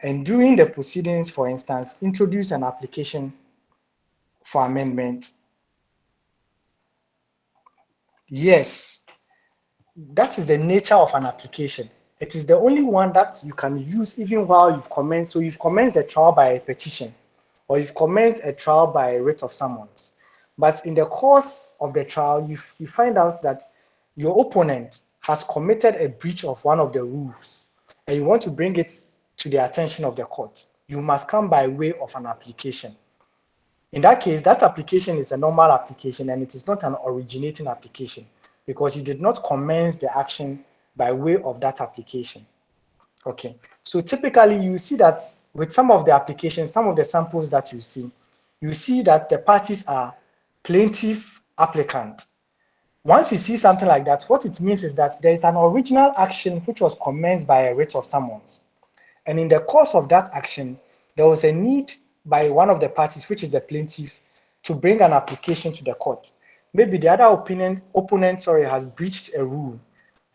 and during the proceedings, for instance, introduce an application for amendment? Yes, that is the nature of an application. It is the only one that you can use even while you've commenced. So you've commenced a trial by a petition, or you've commenced a trial by a writ of summons. But in the course of the trial, you find out that your opponent has committed a breach of one of the rules, and you want to bring it to the attention of the court. You must come by way of an application. In that case, that application is a normal application and it is not an originating application because you did not commence the action by way of that application. Okay, so typically you see that with some of the applications, some of the samples that you see that the parties are plaintiff, applicant. Once you see something like that, what it means is that there is an original action which was commenced by a writ of summons. And in the course of that action, there was a need by one of the parties, which is the plaintiff, to bring an application to the court. Maybe the other opponent has breached a rule,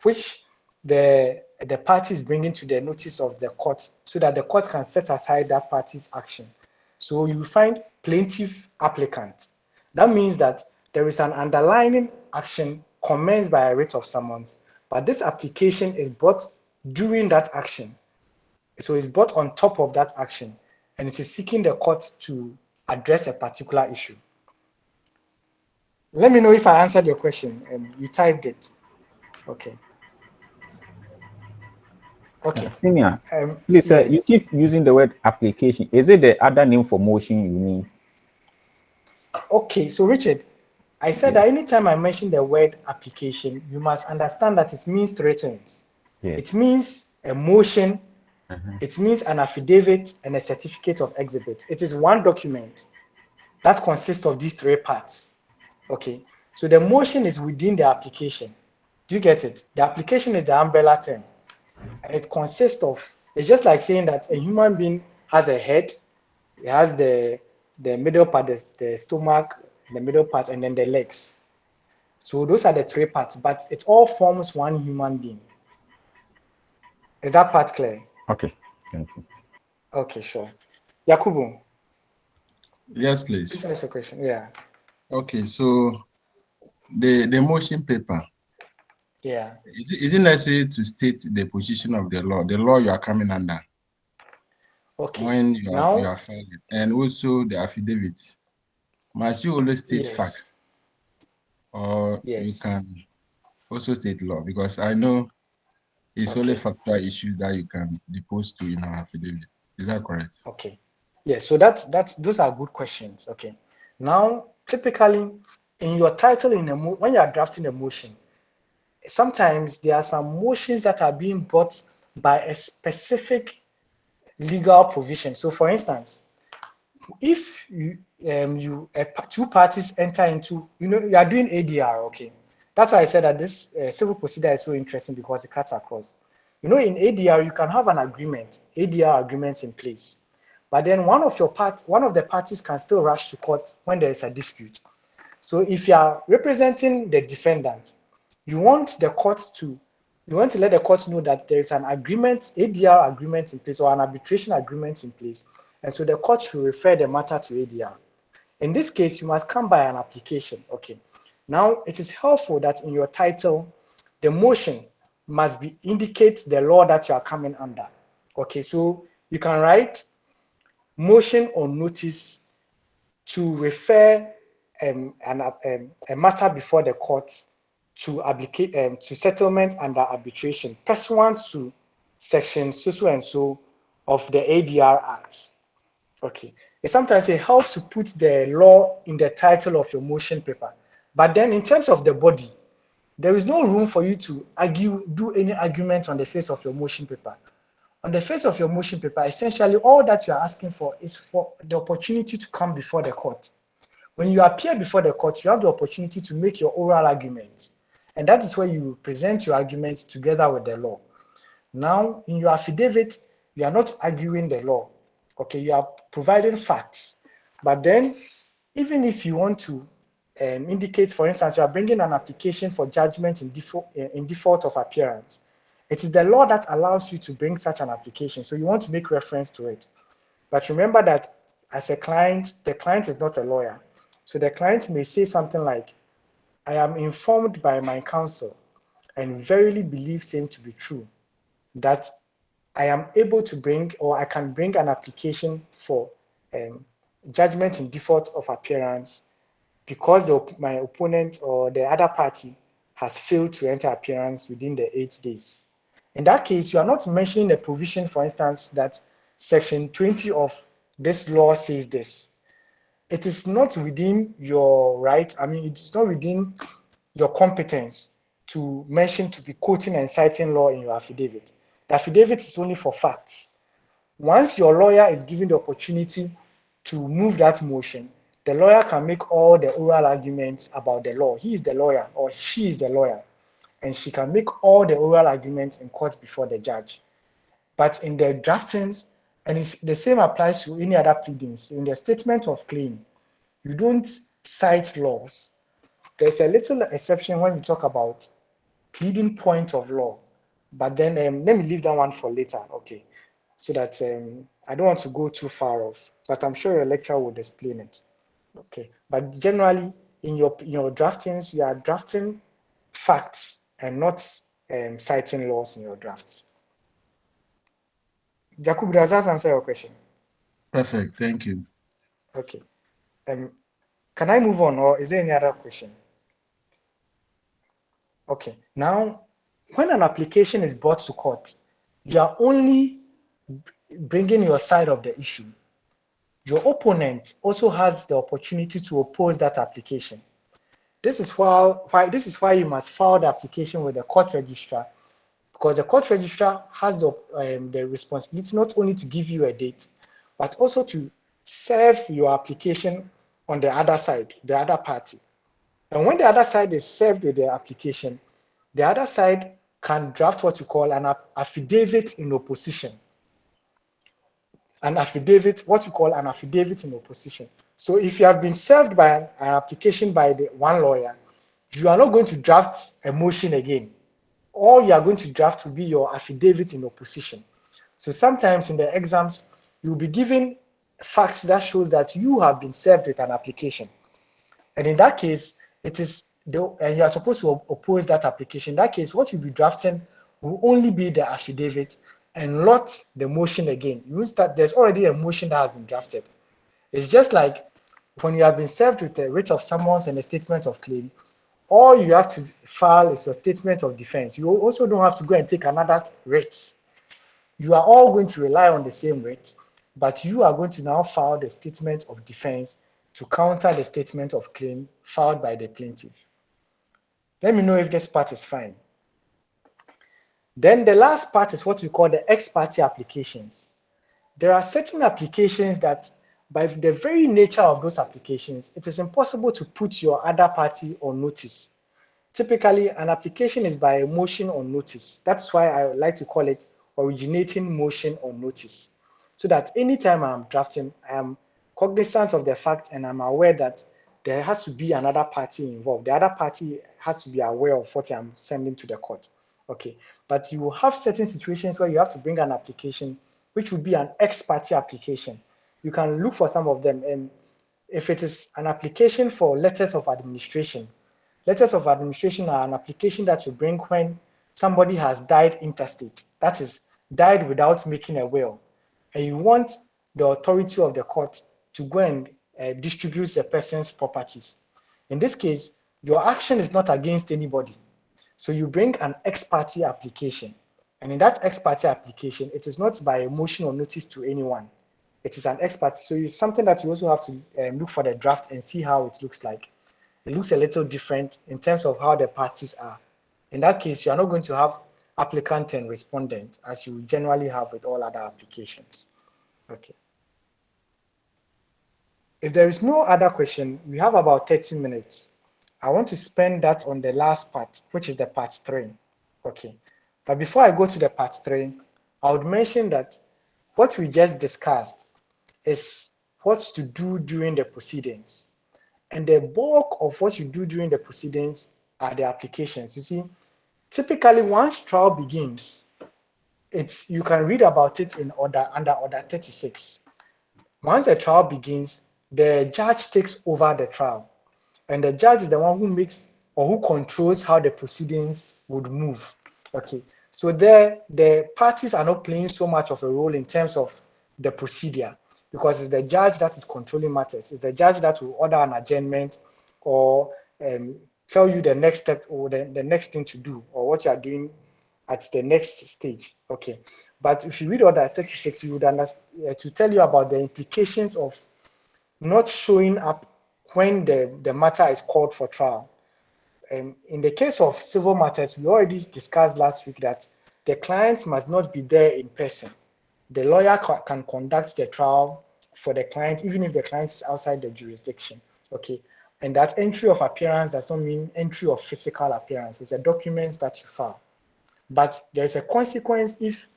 which the party is bringing to the notice of the court so that the court can set aside that party's action. So you find plaintiff applicant. That means that there is an underlying action commenced by a writ of summons, but this application is brought during that action. So it's brought on top of that action, and it is seeking the court to address a particular issue. Let me know if I answered your question. You typed it. Okay. Okay.
Senior, please,
yes.
you keep using the word application. Is it the other name for motion you mean?
Okay, so Richard, I said that anytime I mention the word application, you must understand that it means three things.
Yes.
It means a motion, it means an affidavit, and a certificate of exhibit. It is one document that consists of these three parts. Okay, so the motion is within the application. Do you get it? The application is the umbrella term. And it consists of, it's just like saying that a human being has a head, it has the middle part, the stomach, the middle part, and then the legs. So those are the three parts, but it all forms one human being. Is that part clear?
Okay, thank you.
Okay, sure. Yakubu.
Yes, please.
Please ask a question. Yeah.
Okay, so the motion paper.
Yeah.
Is it necessary to state the position of the law you are coming under?
Okay.
When you are filing, and also the affidavit. Must you always state facts? Or you can also state law? Because I know it's only factual issues that you can depose to in an affidavit. Is that correct?
Okay. Yeah, so those are good questions. Okay. Now, typically in your title when you are drafting a motion, sometimes there are some motions that are being brought by a specific legal provision. So for instance, if two parties enter into, you are doing ADR, okay. That's why I said that this civil procedure is so interesting because it cuts across. In ADR, you can have an agreement, ADR agreement in place. But then one of the parties can still rush to court when there is a dispute. So if you are representing the defendant, you want the court to You want to let the court know that there is an agreement, ADR agreement in place or an arbitration agreement in place. And so the court should refer the matter to ADR. In this case, you must come by an application. Okay. Now, it is helpful that in your title, the motion must be indicate the law that you are coming under. Okay, so you can write motion or notice to refer a matter before the court to settlement under arbitration pursuant to section so and so of the ADR Act. Okay. Sometimes it helps to put the law in the title of your motion paper. But then in terms of the body, there is no room for you to do any argument on the face of your motion paper. On the face of your motion paper, essentially all that you are asking for is for the opportunity to come before the court. When you appear before the court, you have the opportunity to make your oral arguments. And that is where you present your arguments together with the law. Now, in your affidavit, you are not arguing the law. Okay, you are providing facts. But then, even if you want to indicate, for instance, you are bringing an application for judgment in default of appearance, it is the law that allows you to bring such an application. So you want to make reference to it. But remember that as a client, the client is not a lawyer. So the client may say something like, I am informed by my counsel and verily believe same to be true, that I am able to bring, or I can bring an application for judgment in default of appearance because my opponent or the other party has failed to enter appearance within the 8 days. In that case, you are not mentioning a provision, for instance, that section 20 of this law says this. It is not within your right. I mean, it is not within your competence to mention, to be quoting and citing law in your affidavit. The affidavit is only for facts. Once your lawyer is given the opportunity to move that motion, the lawyer can make all the oral arguments about the law. He is the lawyer or she is the lawyer, and she can make all the oral arguments in court before the judge. But in the draftings, and the same applies to any other pleadings, in the statement of claim, you don't cite laws. There's a little exception when we talk about pleading point of law, but then let me leave that one for later, okay? So that I don't want to go too far off, but I'm sure your lecturer would explain it, okay? But generally, in your draftings, you are drafting facts and not citing laws in your drafts. Jakub, does that answer your question?
Perfect, thank you.
Okay. Can I move on, or is there any other question? Okay, now, when an application is brought to court, you are only bringing your side of the issue. Your opponent also has the opportunity to oppose that application. This is why you must file the application with the court registrar, because the court registrar has the responsibility not only to give you a date, but also to serve your application on the other side, the other party. And when the other side is served with the application, the other side can draft what you call an affidavit in opposition. An affidavit, what we call an affidavit in opposition. So if you have been served by an application by the one lawyer, you are not going to draft a motion again. All you are going to draft will be your affidavit in opposition. So sometimes in the exams, you'll be given facts that shows that you have been served with an application. And in that case, it is and you are supposed to oppose that application. In that case, what you'll be drafting will only be the affidavit and not the motion again. There's already a motion that has been drafted. It's just like when you have been served with a writ of summons and a statement of claim, all you have to file is your statement of defense. You also don't have to go and take another writ. You are all going to rely on the same writ, but you are going to now file the statement of defense to counter the statement of claim filed by the plaintiff. Let me know if this part is fine. Then the last part is what we call the ex parte applications. There are certain applications that, by the very nature of those applications, it is impossible to put your other party on notice. Typically, an application is by a motion on notice. That's why I like to call it originating motion on notice. So that anytime I'm drafting, I am cognizant of the fact and I'm aware that there has to be another party involved. The other party has to be aware of what I'm sending to the court. Okay, but you will have certain situations where you have to bring an application, which would be an ex parte application. You can look for some of them, and if it is an application for letters of administration, letters of administration are an application that you bring when somebody has died intestate, that is, died without making a will, and you want the authority of the court to go and distribute the person's properties. In this case, your action is not against anybody. So you bring an ex parte application, and in that ex parte application, it is not by a motion or notice to anyone. It is an ex parte, so it's something that you also have to look for the draft and see how it looks like. It looks a little different in terms of how the parties are. In that case, you are not going to have applicant and respondent as you generally have with all other applications. Okay. If there is no other question, we have about 30 minutes. I want to spend that on the last part, which is the part 3. Okay. But before I go to the part 3, I would mention that what we just discussed is what to do during the proceedings. And the bulk of what you do during the proceedings are the applications. You see, typically once trial begins, you can read about it in under order 36. Once the trial begins, the judge takes over the trial, and the judge is the one who makes or who controls how the proceedings would move. Okay, so there the parties are not playing so much of a role in terms of the procedure, because it's the judge that is controlling matters. It's the judge that will order an adjournment or tell you the next step or the next thing to do or what you are doing at the next stage. Okay, but if you read order 36, you would understand to tell you about the implications of not showing up when the matter is called for trial. In the case of civil matters, we already discussed last week that the client must not be there in person. The lawyer can conduct the trial for the client even if the client is outside the jurisdiction. Okay, and that entry of appearance does not mean entry of physical appearance. It's a document that you file. But there's a consequence if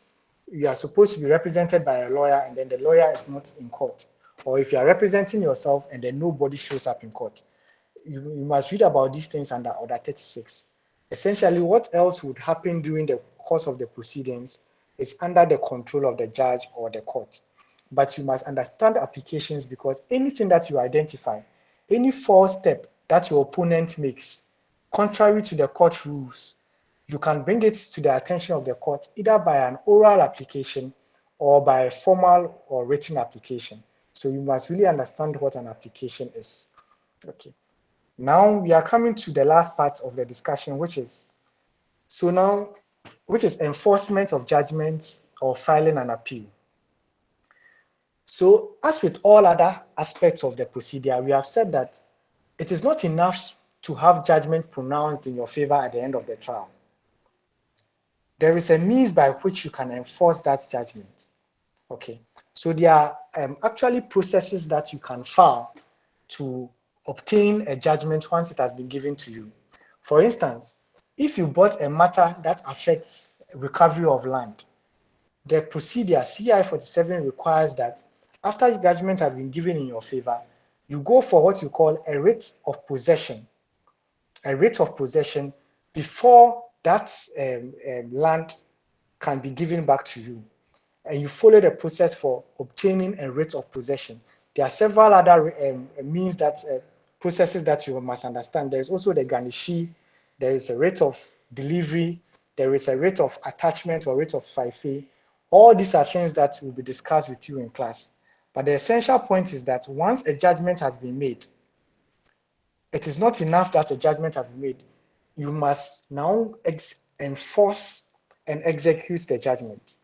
you are supposed to be represented by a lawyer and then the lawyer is not in court, or if you are representing yourself and then nobody shows up in court. You must read about these things under order 36. Essentially, what else would happen during the course of the proceedings is under the control of the judge or the court. But you must understand applications, because anything that you identify, any false step that your opponent makes, contrary to the court rules, you can bring it to the attention of the court either by an oral application or by a formal or written application. So you must really understand what an application is. Okay. Now we are coming to the last part of the discussion, which is enforcement of judgments or filing an appeal. So as with all other aspects of the procedure, we have said that it is not enough to have judgment pronounced in your favor at the end of the trial. There is a means by which you can enforce that judgment. Okay, so there are actually processes that you can file to obtain a judgment once it has been given to you. For instance, if you bought a matter that affects recovery of land, the procedure CI 47 requires that after judgment has been given in your favor, you go for what you call a writ of possession. A writ of possession before that land can be given back to you. And you follow the process for obtaining a writ of possession. There are several other means that processes that you must understand. There is also the garnishee, there is a writ of delivery, there is a writ of attachment or writ of fife. All these are things that will be discussed with you in class. But the essential point is that once a judgment has been made, it is not enough that a judgment has been made. You must now enforce and execute the judgment.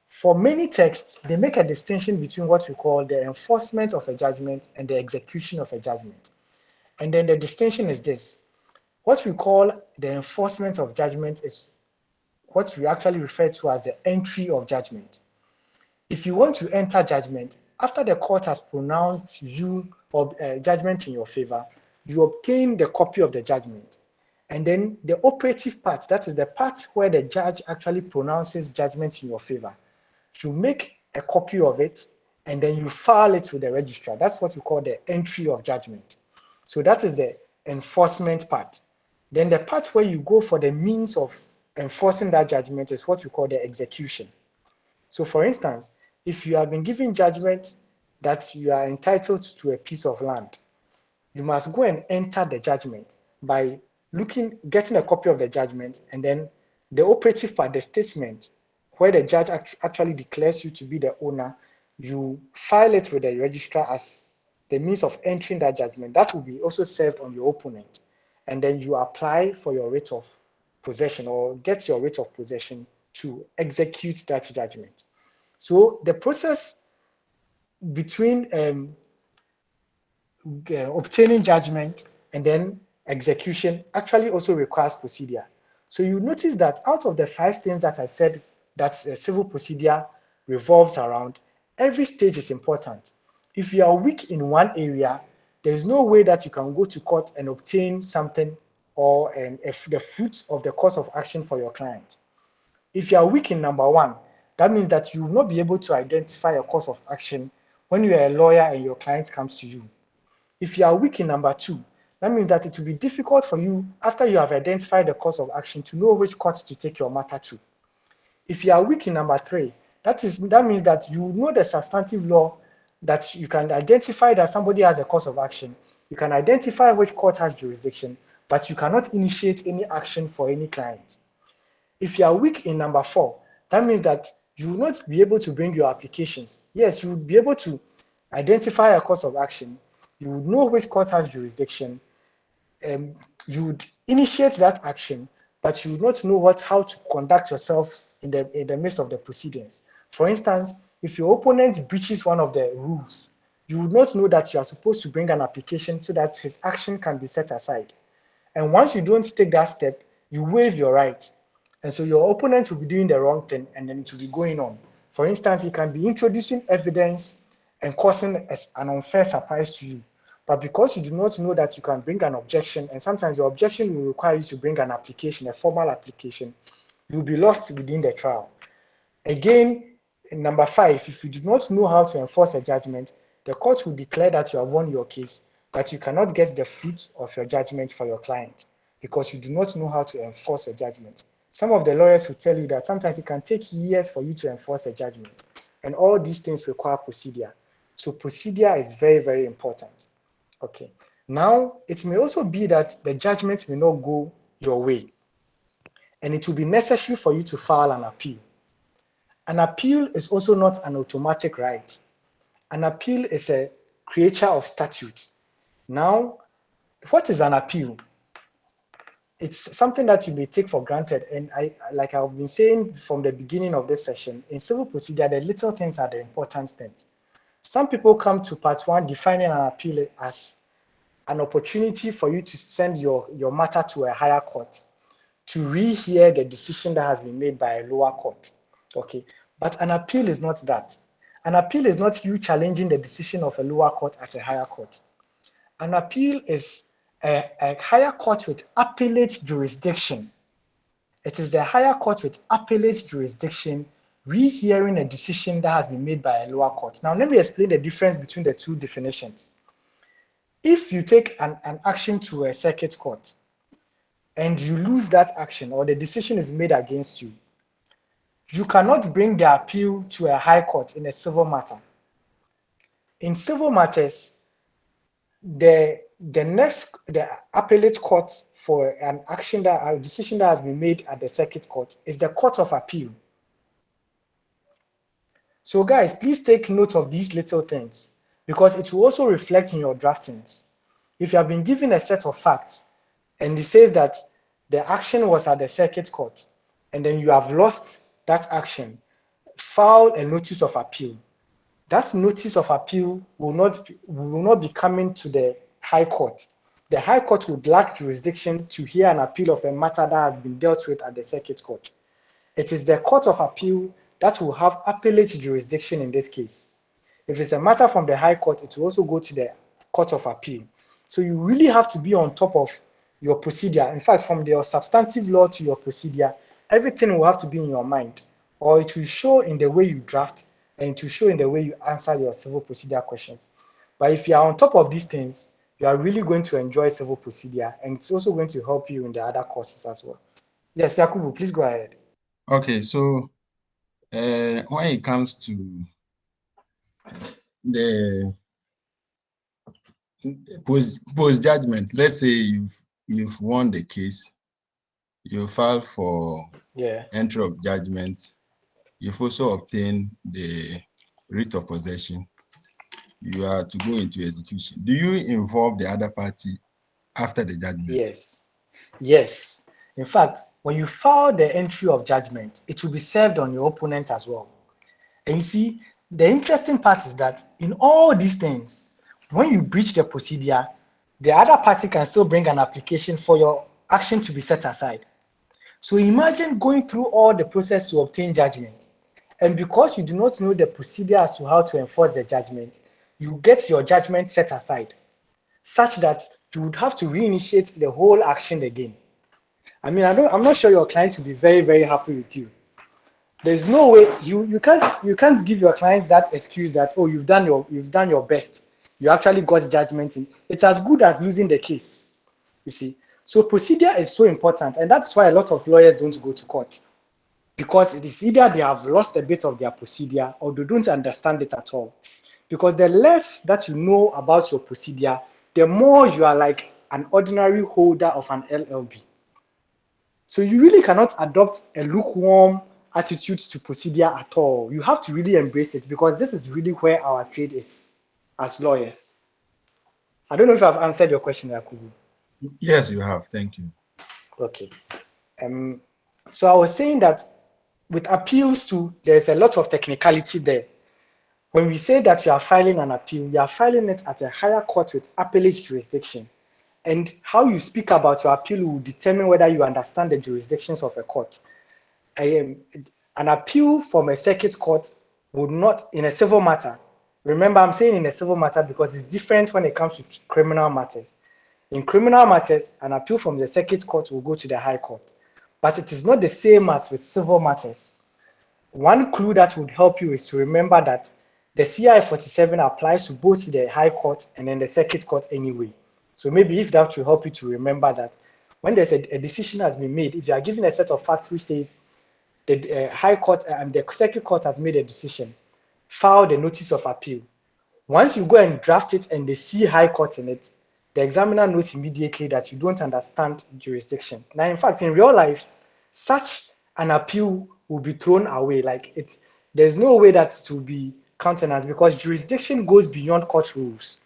For many texts, they make a distinction between what we call the enforcement of a judgment and the execution of a judgment. And then the distinction is this. What we call the enforcement of judgment is what we actually refer to as the entry of judgment. If you want to enter judgment, after the court has pronounced you or judgment in your favor, you obtain the copy of the judgment. And then the operative part, that is the part where the judge actually pronounces judgment in your favor, you make a copy of it and then you file it with the registrar. That's what we call the entry of judgment. So that is the enforcement part. Then the part where you go for the means of enforcing that judgment is what we call the execution. So for instance, if you have been given judgment that you are entitled to a piece of land, you must go and enter the judgment by getting a copy of the judgment, and then the operative part, the statement, where the judge actually declares you to be the owner, you file it with the registrar as the means of entering that judgment. That will be also served on your opponent. And then you apply for your writ of possession or get your writ of possession to execute that judgment. So the process between obtaining judgment and then execution actually also requires procedure. So you notice that out of the 5 things that I said that civil procedure revolves around, every stage is important. If you are weak in one area, there is no way that you can go to court and obtain something or the fruits of the course of action for your client. If you are weak in number 1, that means that you will not be able to identify a course of action when you are a lawyer and your client comes to you. If you are weak in number 2, that means that it will be difficult for you, after you have identified the course of action, to know which court to take your matter to. If you are weak in number 3, that means that you know the substantive law, that you can identify that somebody has a course of action. You can identify which court has jurisdiction, but you cannot initiate any action for any client. If you are weak in number 4, that means that you will not be able to bring your applications. Yes, you will be able to identify a course of action. You would know which court has jurisdiction. You would initiate that action, but you would not know how to conduct yourself in the midst of the proceedings. For instance, if your opponent breaches one of the rules, you would not know that you are supposed to bring an application so that his action can be set aside. And once you don't take that step, you waive your rights. And so your opponent will be doing the wrong thing, and then it will be going on. For instance, he can be introducing evidence and causing an unfair surprise to you. But because you do not know that you can bring an objection, and sometimes your objection will require you to bring an application, a formal application, you'll be lost within the trial. Again, in number 5, if you do not know how to enforce a judgment, the court will declare that you have won your case, but you cannot get the fruit of your judgment for your client because you do not know how to enforce your judgment. Some of the lawyers will tell you that sometimes it can take years for you to enforce a judgment, and all these things require procedure. So procedure is very, very important. Okay. Now, it may also be that the judgment may not go your way, and it will be necessary for you to file an appeal. An appeal is also not an automatic right. An appeal is a creature of statute. Now, what is an appeal? It's something that you may take for granted. And like I've been saying from the beginning of this session, in civil procedure, the little things are the important things. Some people come to part 1 defining an appeal as an opportunity for you to send your matter to a higher court to rehear the decision that has been made by a lower court. Okay, but an appeal is not that. An appeal is not you challenging the decision of a lower court at a higher court. An appeal is a higher court with appellate jurisdiction. It is the higher court with appellate jurisdiction rehearing a decision that has been made by a lower court. Now, let me explain the difference between the two definitions. If you take an action to a circuit court and you lose that action or the decision is made against you, you cannot bring the appeal to a high court in a civil matter. In civil matters, the appellate court for an action a decision that has been made at the circuit court is the court of appeal. So guys, please take note of these little things because it will also reflect in your draftings. If you have been given a set of facts and it says that the action was at the circuit court and then you have lost that action, file a notice of appeal. That notice of appeal will not be coming to the high court. The high court would lack jurisdiction to hear an appeal of a matter that has been dealt with at the circuit court. It is the court of appeal that will have appellate jurisdiction in this case. If it's a matter from the high court, it will also go to the court of appeal. So you really have to be on top of your procedure. In fact, from your substantive law to your procedure, everything will have to be in your mind, or it will show in the way you draft and it will show in the way you answer your civil procedure questions. But if you are on top of these things, you are really going to enjoy civil procedure, and it's also going to help you in the other courses as well. Yes, Yakubu, please go ahead.
Okay, so when it comes to the post judgment, let's say you've won the case, you file for entry of judgment, you've also obtained the writ of possession, you are to go into execution. Do you involve the other party after the judgment?
Yes. In fact, when you file the entry of judgment, it will be served on your opponent as well. And you see, the interesting part is that in all these things, when you breach the procedure, the other party can still bring an application for your action to be set aside. So imagine going through all the process to obtain judgment. And because you do not know the procedure as to how to enforce the judgment, you get your judgment set aside, such that you would have to reinitiate the whole action again. I mean, I'm not sure your client will be very, very happy with you. There's no way you can't give your clients that excuse that, oh, you've done your best. You actually got judgment in. It's as good as losing the case. You see. So procedure is so important, and that's why a lot of lawyers don't go to court. Because it is either they have lost a bit of their procedure or they don't understand it at all. Because the less that you know about your procedure, the more you are like an ordinary holder of an LLB. So you really cannot adopt a lukewarm attitude to procedure at all. You have to really embrace it, because this is really where our trade is as lawyers. I don't know if I've answered your question, Yakubu.
Yes, you have. Thank you.
Okay. So I was saying that with appeals too, there's a lot of technicality there. When we say that you are filing an appeal, you are filing it at a higher court with appellate jurisdiction. And how you speak about your appeal will determine whether you understand the jurisdictions of a court. An appeal from a circuit court would not, in a civil matter, remember I'm saying in a civil matter because it's different when it comes to criminal matters. In criminal matters, an appeal from the circuit court will go to the high court, but it is not the same as with civil matters. One clue that would help you is to remember that the CI 47 applies to both the high court and then the circuit court anyway. So maybe if that will help you to remember that when there's a decision has been made, if you are given a set of facts which says the high court and the circuit court has made a decision, file the notice of appeal. Once you go and draft it and they see high court in it, the examiner knows immediately that you don't understand jurisdiction. Now, in fact, in real life, such an appeal will be thrown away. Like there's no way that it will be countenanced, because jurisdiction goes beyond court rules.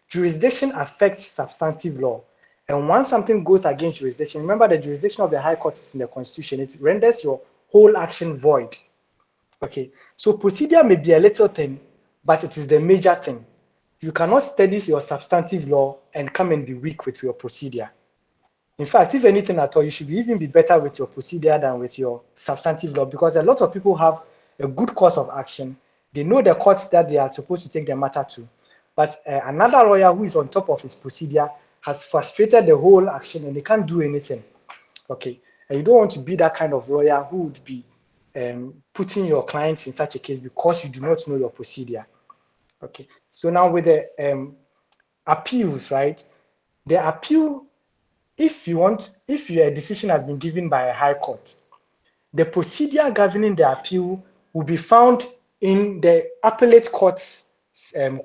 Jurisdiction affects substantive law. And once something goes against jurisdiction, remember the jurisdiction of the high court is in the constitution. It renders your whole action void. Okay, so procedure may be a little thing, but it is the major thing. You cannot study your substantive law and come and be weak with your procedure. In fact, if anything at all, you should even be better with your procedure than with your substantive law, because a lot of people have a good course of action. They know the courts that they are supposed to take the matter to. But another lawyer who is on top of his procedure has frustrated the whole action and they can't do anything. Okay, and you don't want to be that kind of lawyer who would be putting your clients in such a case because you do not know your procedure. Okay, so now with the appeals, right? The appeal, if your decision has been given by a high court, the procedure governing the appeal will be found in the appellate court's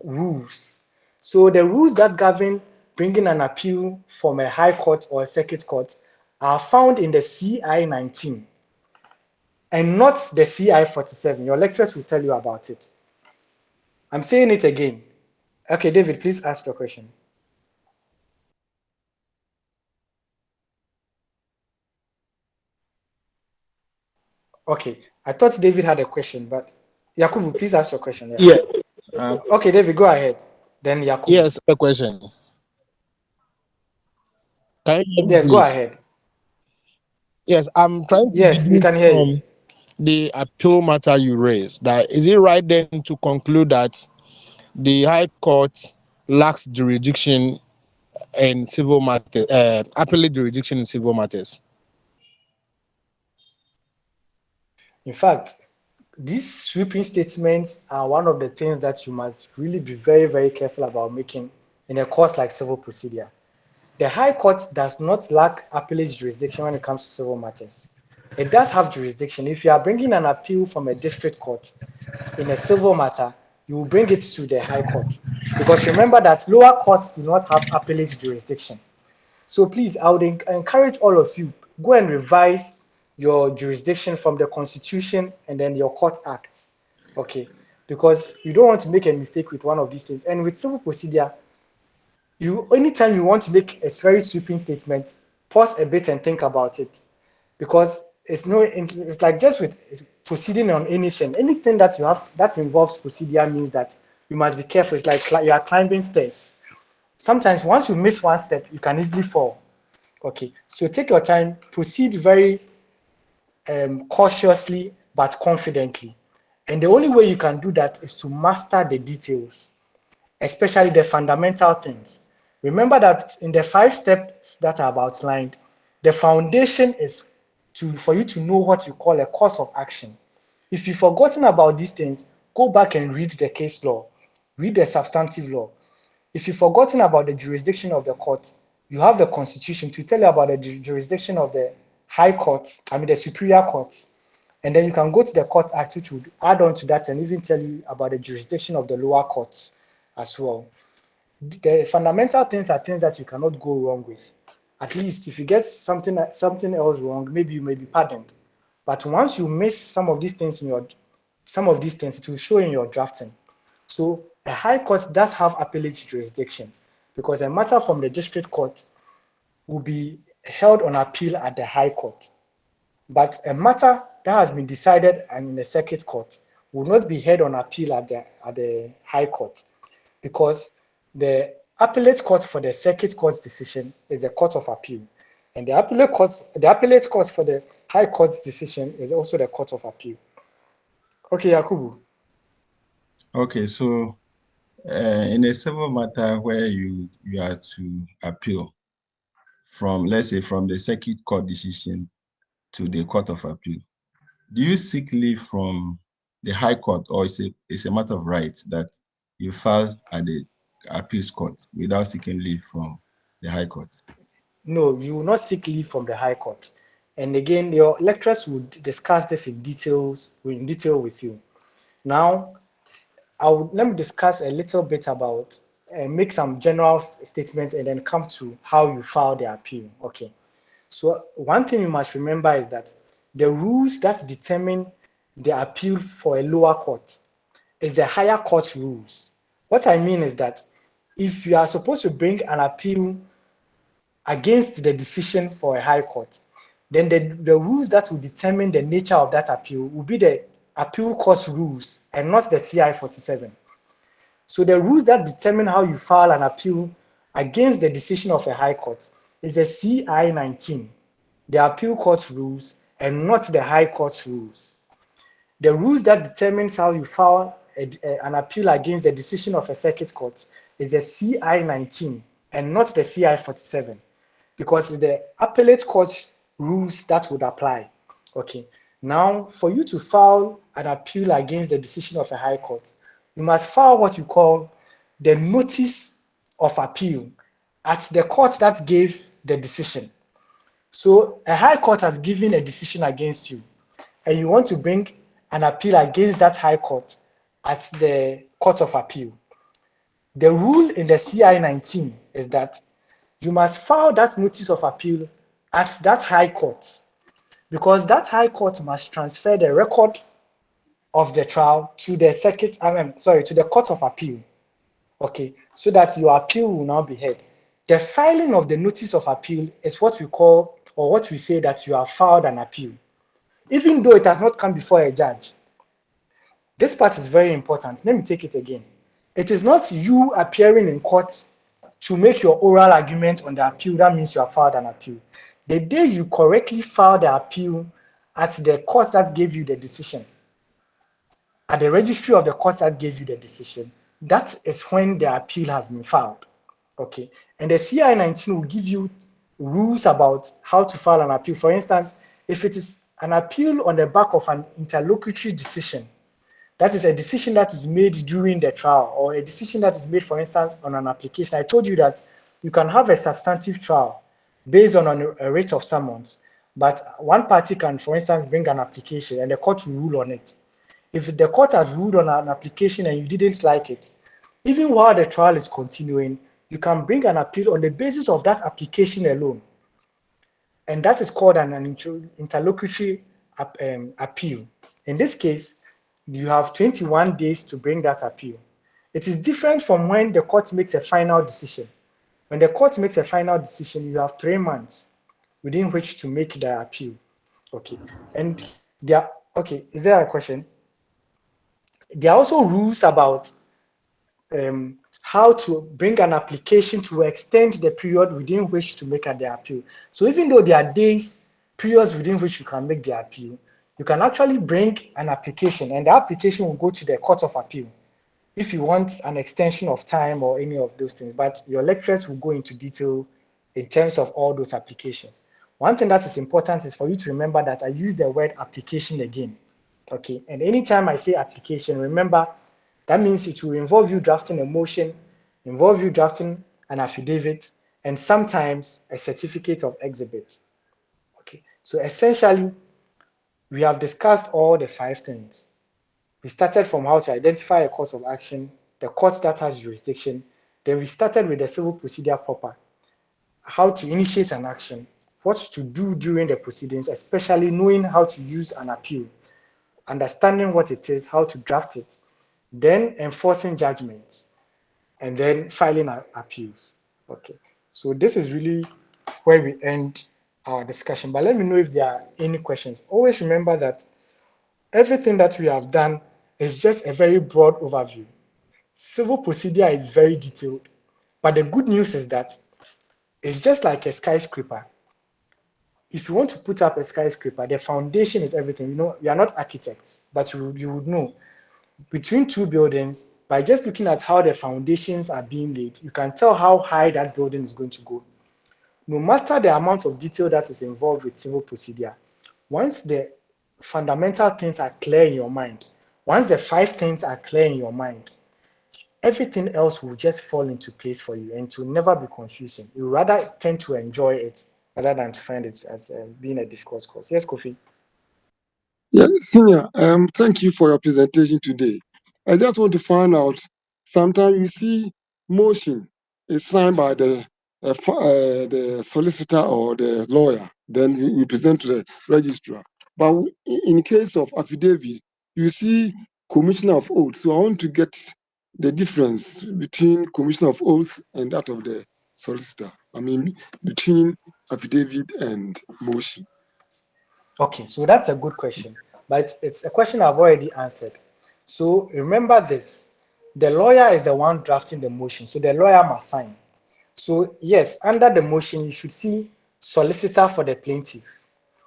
rules. So the rules that govern bringing an appeal from a high court or a circuit court are found in the CI 19 and not the CI 47. Your lecturers will tell you about it. I'm saying it again. Okay, David, please ask your question. Okay, I thought David had a question, but Yakubu, please ask your question.
Yeah.
Okay, David, go ahead. Then Yakubu.
Yes, a question. Can you hear me,
Yes, go
please?
ahead.
Yes, I'm trying to
Yes, we can
deduce
hear you.
from the appeal matter you raised. That is it right then to conclude that the High Court lacks jurisdiction in civil matters, appellate jurisdiction in civil matters?
In fact, these sweeping statements are one of the things that you must really be very, very careful about making in a course like civil procedure. the High Court does not lack appellate jurisdiction when it comes to civil matters. It does have jurisdiction. If you are bringing an appeal from a district court in a civil matter, you will bring it to the High Court. Because remember that lower courts do not have appellate jurisdiction. So please, I would encourage all of you, go and revise your jurisdiction from the Constitution and then your court acts, okay? Because you don't want to make a mistake with one of these things. And with civil procedure, anytime you want to make a very sweeping statement, pause a bit and think about it, because it's like just with proceeding on anything that you have that involves procedure means that you must be careful. It's like you are climbing stairs. Sometimes once you miss one step, you can easily fall. Okay, so take your time, proceed very cautiously but confidently. And the only way you can do that is to master the details, especially the fundamental things. Remember that in the 5 steps that are outlined, the foundation is for you to know what you call a course of action. If you've forgotten about these things, go back and read the case law, read the substantive law. If you've forgotten about the jurisdiction of the court, you have the Constitution to tell you about the jurisdiction of the high courts, the superior courts. And then you can go to the Court Act, which would add on to that and even tell you about the jurisdiction of the lower courts as well. The fundamental things are things that you cannot go wrong with. At least if you get something else wrong, maybe you may be pardoned. But once you miss some of these things it will show in your drafting. So a high court does have appellate jurisdiction because a matter from the district court will be held on appeal at the high court. But a matter that has been decided in the circuit court will not be heard on appeal at the high court, because the appellate court for the circuit court's decision is a court of appeal, and the appellate court for the high court's decision is also the court of appeal. Okay, Yakubu.
Okay, so in a civil matter where you are to appeal from, let's say, from the circuit court decision to the court of appeal, do you seek leave from the high court, or it's a matter of right that you file at the appeals court without seeking leave from the high court?
No, you will not seek leave from the high court. And again, your lecturers will discuss this in detail with you. Now, let me discuss a little bit about make some general statements and then come to how you file the appeal. Okay. So one thing you must remember is that the rules that determine the appeal for a lower court is the higher court rules. What I mean is that if you are supposed to bring an appeal against the decision for a high court, then the rules that will determine the nature of that appeal will be the appeal court rules and not the CI 47. So the rules that determine how you file an appeal against the decision of a high court is the CI 19, the appeal court rules, and not the high court rules. The rules that determines how you file an appeal against the decision of a circuit court is the CI 19 and not the CI 47, because it's the appellate court rules that would apply. Okay. Now, for you to file an appeal against the decision of a high court, you must file what you call the notice of appeal at the court that gave the decision. So a high court has given a decision against you, and you want to bring an appeal against that high court at the court of appeal. The rule in the CI 19 is that you must file that notice of appeal at that high court, because that high court must transfer the record of the trial to the to the court of appeal. Okay, so that your appeal will now be heard. The filing of the notice of appeal is what we call, or what we say, that you have filed an appeal, even though it has not come before a judge. This part is very important. Let me take it again. It is not you appearing in court to make your oral argument on the appeal that means you have filed an appeal. The day you correctly file the appeal at the court that gave you the decision, at the registry of the court that gave you the decision, that is when the appeal has been filed. Okay, and the CI 19 will give you rules about how to file an appeal. For instance, if it is an appeal on the back of an interlocutory decision, that is a decision that is made during the trial, or a decision that is made, for instance, on an application. I told you that you can have a substantive trial based on a writ of summons, but one party can, for instance, bring an application and the court will rule on it. If the court has ruled on an application and you didn't like it, even while the trial is continuing, you can bring an appeal on the basis of that application alone. And that is called an interlocutory appeal. In this case, you have 21 days to bring that appeal. It is different from when the court makes a final decision. When the court makes a final decision, you have 3 months within which to make the appeal. Okay. And there, okay, is there a question? There are also rules about how to bring an application to extend the period within which to make the appeal. So even though there are periods within which you can make the appeal, you can actually bring an application and the application will go to the Court of Appeal if you want an extension of time or any of those things. But your lecturers will go into detail in terms of all those applications. One thing that is important is for you to remember that I use the word application again. Okay, and anytime I say application, remember that means it will involve you drafting a motion, involve you drafting an affidavit, and sometimes a certificate of exhibit. Okay, so essentially, we have discussed all the 5 things. We started from how to identify a cause of action, the court that has jurisdiction. Then we started with the civil procedure proper, how to initiate an action, what to do during the proceedings, especially knowing how to use an appeal, understanding what it is, how to draft it, then enforcing judgments, and then filing appeals. Okay, so this is really where we end our discussion. But let me know if there are any questions. Always remember that everything that we have done is just a very broad overview. Civil procedure is very detailed, but the good news is that it's just like a skyscraper. If you want to put up a skyscraper, the foundation is everything. You know, we are not architects, but you would know between 2 buildings, by just looking at how the foundations are being laid, you can tell how high that building is going to go. No matter the amount of detail that is involved with civil procedure, once the fundamental things are clear in your mind, once the 5 things are clear in your mind, everything else will just fall into place for you and it will never be confusing. You rather tend to enjoy it rather than to find it as being a difficult course. Yes, Kofi?
Yeah, Senior, thank you for your presentation today. I just want to find out, sometimes you see motion is signed by the solicitor or the lawyer, then we present to the registrar. But in case of affidavit, you see commissioner of oath. So I want to get the difference between commissioner of oath and that of the solicitor. I mean, between affidavit and motion.
Okay, so that's a good question, but it's a question I've already answered. So remember this, the lawyer is the one drafting the motion, so the lawyer must sign. So yes, under the motion, you should see solicitor for the plaintiff,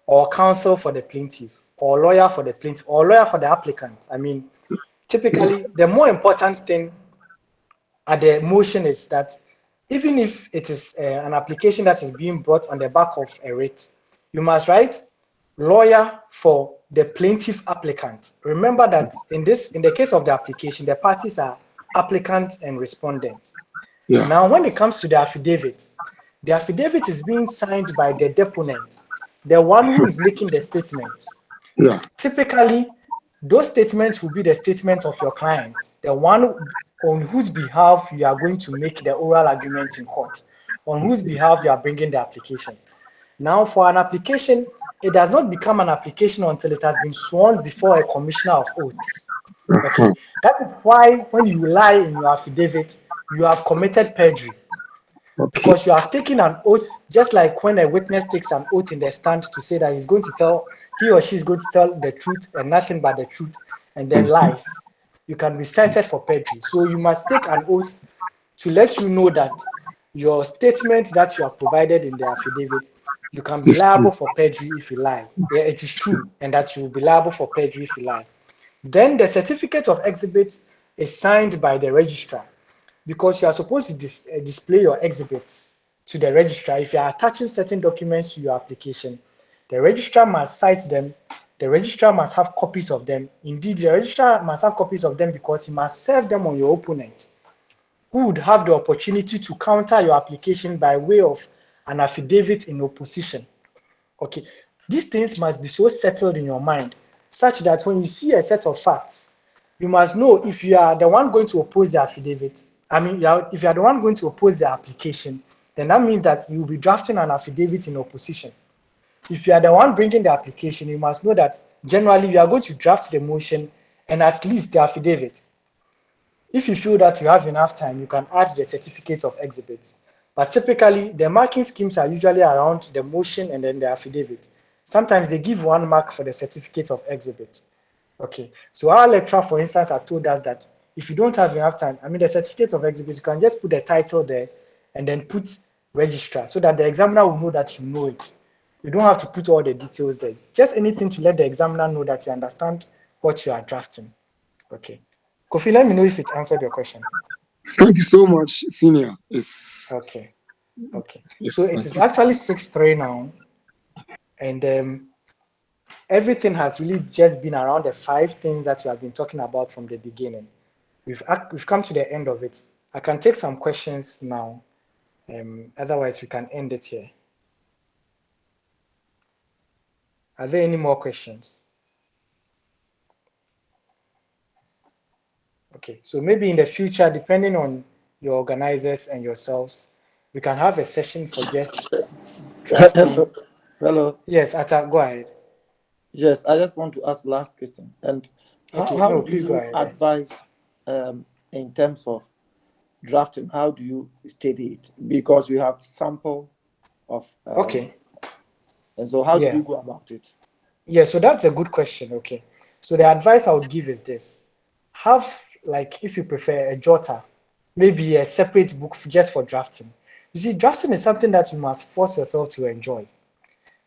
or counsel for the plaintiff, or lawyer for the plaintiff, or lawyer for the applicant. I mean, typically, the more important thing at the motion is that even if it is an application that is being brought on the back of a writ, you must write lawyer for the plaintiff applicant. Remember that in the case of the application, the parties are applicant and respondent.
Yeah.
Now, when it comes to the affidavit is being signed by the deponent, the one who is making the statements.
Yeah.
Typically, those statements will be the statements of your client, the one on whose behalf you are going to make the oral argument in court, on whose behalf you are bringing the application. Now, for an application, it does not become an application until it has been sworn before a commissioner of oaths. Okay, that is why when you lie in your affidavit, you have committed perjury. Because you have taken an oath, just like when a witness takes an oath in the stand to say that he or she is going to tell the truth and nothing but the truth, and then lies, you can be cited for perjury. So you must take an oath to let you know that your statement that you have provided in the affidavit, you can be liable for perjury if you lie. Yeah, it is true, and that you will be liable for perjury if you lie. Then the certificate of exhibit is signed by the registrar, because you are supposed to display your exhibits to the registrar. If you are attaching certain documents to your application, the registrar must cite them. The registrar must have copies of them. Indeed, the registrar must have copies of them because he must serve them on your opponent, who would have the opportunity to counter your application by way of an affidavit in opposition. Okay, these things must be so settled in your mind such that when you see a set of facts, you must know if you are the one going to oppose the affidavit. If you are the one going to oppose the application, then that means that you will be drafting an affidavit in opposition. If you are the one bringing the application, you must know that generally you are going to draft the motion and at least the affidavit. If you feel that you have enough time, you can add the certificate of exhibits. But typically, the marking schemes are usually around the motion and then the affidavit. Sometimes they give 1 mark for the certificate of exhibits. Okay, so our lecturer, for instance, had told us that if you don't have enough time, the certificate of exhibits, you can just put the title there and then put registrar so that the examiner will know that you know it. You don't have to put all the details there. Just anything to let the examiner know that you understand what you are drafting. Okay. Kofi, let me know if it answered your question.
Thank you so much, Senior.
Okay. So it is actually 6:03 now, and everything has really just been around the 5 things that we have been talking about from the beginning. We've come to the end of it. I can take some questions now. Otherwise, we can end it here. Are there any more questions? Okay, so maybe in the future, depending on your organizers and yourselves, we can have a session for just drafting.
Hello.
Yes, Atta, go ahead.
Yes, I just want to ask last question. And
Okay,
how
no,
do
please go
you
ahead.
advise in terms of drafting? How do you study it? Because we have sample of
Okay.
And so how do you go about it?
Yeah, so that's a good question. Okay. So the advice I would give is this. Have, like, if you prefer, a jotter, maybe a separate book just for drafting. You see, drafting is something that you must force yourself to enjoy.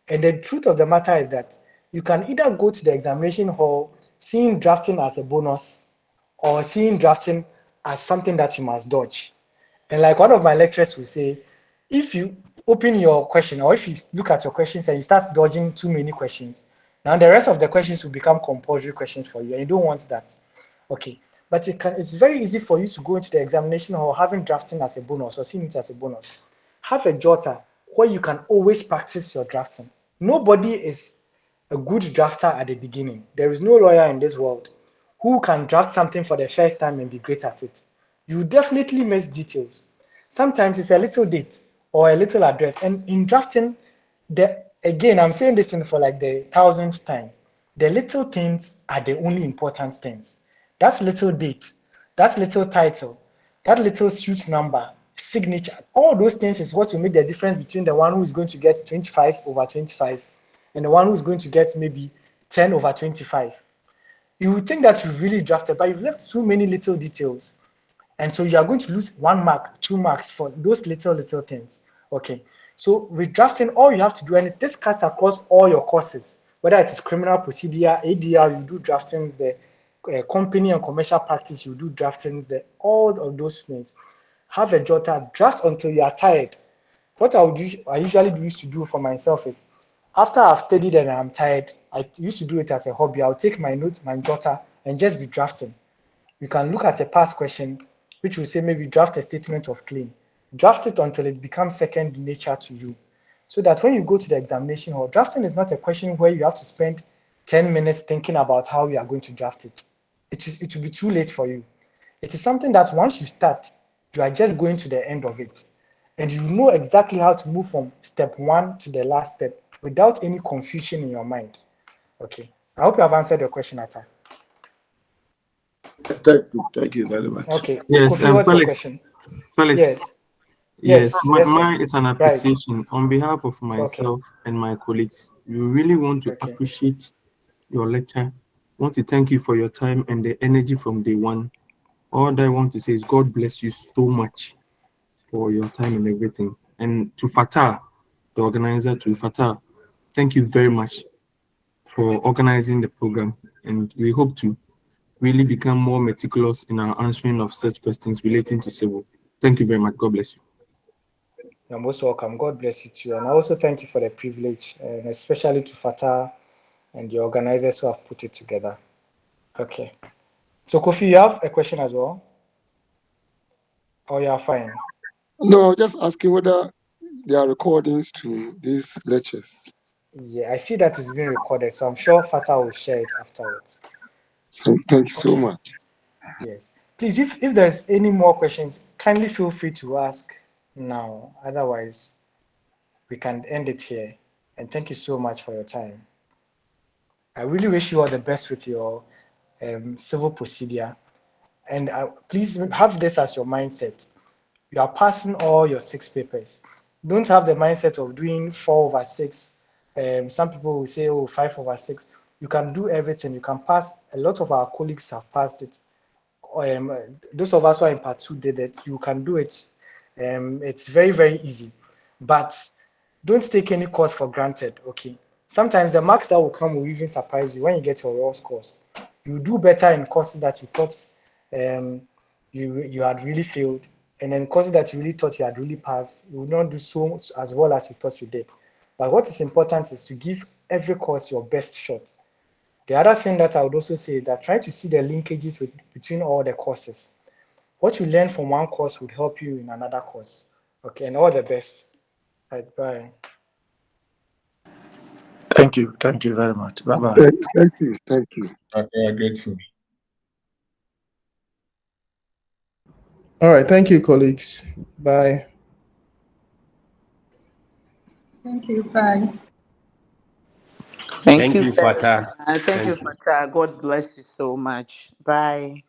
And the truth of the matter is that you can either go to the examination hall seeing drafting as a bonus or seeing drafting as something that you must dodge. And like one of my lecturers will say, if you open your question or if you look at your questions and you start dodging too many questions, now the rest of the questions will become compulsory questions for you and you don't want that. Okay. But it's very easy for you to go into the examination hall having drafting as a bonus or seeing it as a bonus. Have a jotter where you can always practice your drafting. Nobody is a good drafter at the beginning. There is no lawyer in this world who can draft something for the first time and be great at it. You definitely miss details. Sometimes it's a little date or a little address. And in drafting, again, I'm saying this thing for like the 1000th time. The little things are the only important things. That little date, that little title, that little suit number, signature, all those things is what will make the difference between the one who is going to get 25/25 and the one who's going to get maybe 10/25. You would think that you've really drafted, but you've left too many little details. And so you are going to lose 1 mark, 2 marks for those little things. Okay. So with drafting, all you have to do, and this cuts across all your courses, whether it is criminal procedure, ADR, you do drafting, the company and commercial practice, you do drafting, all of those things. Have a jotter, draft until you are tired. What I usually used to do for myself is, after I've studied and I'm tired, I used to do it as a hobby. I'll take my note, my jotter, and just be drafting. You can look at a past question, which will say maybe draft a statement of claim. Draft it until it becomes second nature to you. So that when you go to the examination hall, drafting is not a question where you have to spend 10 minutes thinking about how you are going to draft it. It will be too late for you. It is something that once you start, you are just going to the end of it. And you know exactly how to move from step 1 to the last step without any confusion in your mind. Okay. I hope you have answered your question, Atta.
Thank you very much.
Okay.
Yes,
Kofi, what's your
Felix.
question?
Felix.
Yes.
Yes,
Yes, sir.
mine is an
Right.
appreciation on behalf of myself and my colleagues. We really want to appreciate your lecture. Want to thank you for your time and the energy from day one. All that I want to say is God bless you so much for your time and everything. And to Fatah, the organizer, to Fatah, thank you very much for organizing the program. And we hope to really become more meticulous in our answering of such questions relating to civil. Thank you very much. God bless you.
You're most welcome. God bless you too. And I also thank you for the privilege, and especially to Fatah and the organizers who have put it together. Okay. So Kofi, you have a question as well? Oh, you are fine.
No, just asking whether there are recordings to these lectures.
Yeah, I see that it's being recorded, so I'm sure Fata will share it afterwards.
Thank you so much.
Yes. Please, if there's any more questions, kindly feel free to ask now. Otherwise, we can end it here. And thank you so much for your time. I really wish you all the best with your civil procedure. And please have this as your mindset. You are passing all your 6 papers. Don't have the mindset of doing 4/6. Some people will say, oh, 5/6. You can do everything. You can pass. A lot of our colleagues have passed it. Those of us who are in part 2 did it. You can do it. It's very, very easy. But don't take any course for granted, okay? Sometimes the marks that will come will even surprise you when you get your raw scores. You do better in courses that you thought you had really failed, and then courses that you really thought you had really passed, you will not do so much as well as you thought you did. But what is important is to give every course your best shot. The other thing that I would also say is that try to see the linkages between all the courses. What you learn from one course would help you in another course. Okay, and all the best. Right, bye.
Thank you. Thank you very much. Bye-bye.
Thank you. Thank you.
We are grateful.
All right. Thank you, colleagues. Bye.
Thank you. Bye.
Thank you, Fata.
Thank you, Fata. God bless you so much. Bye.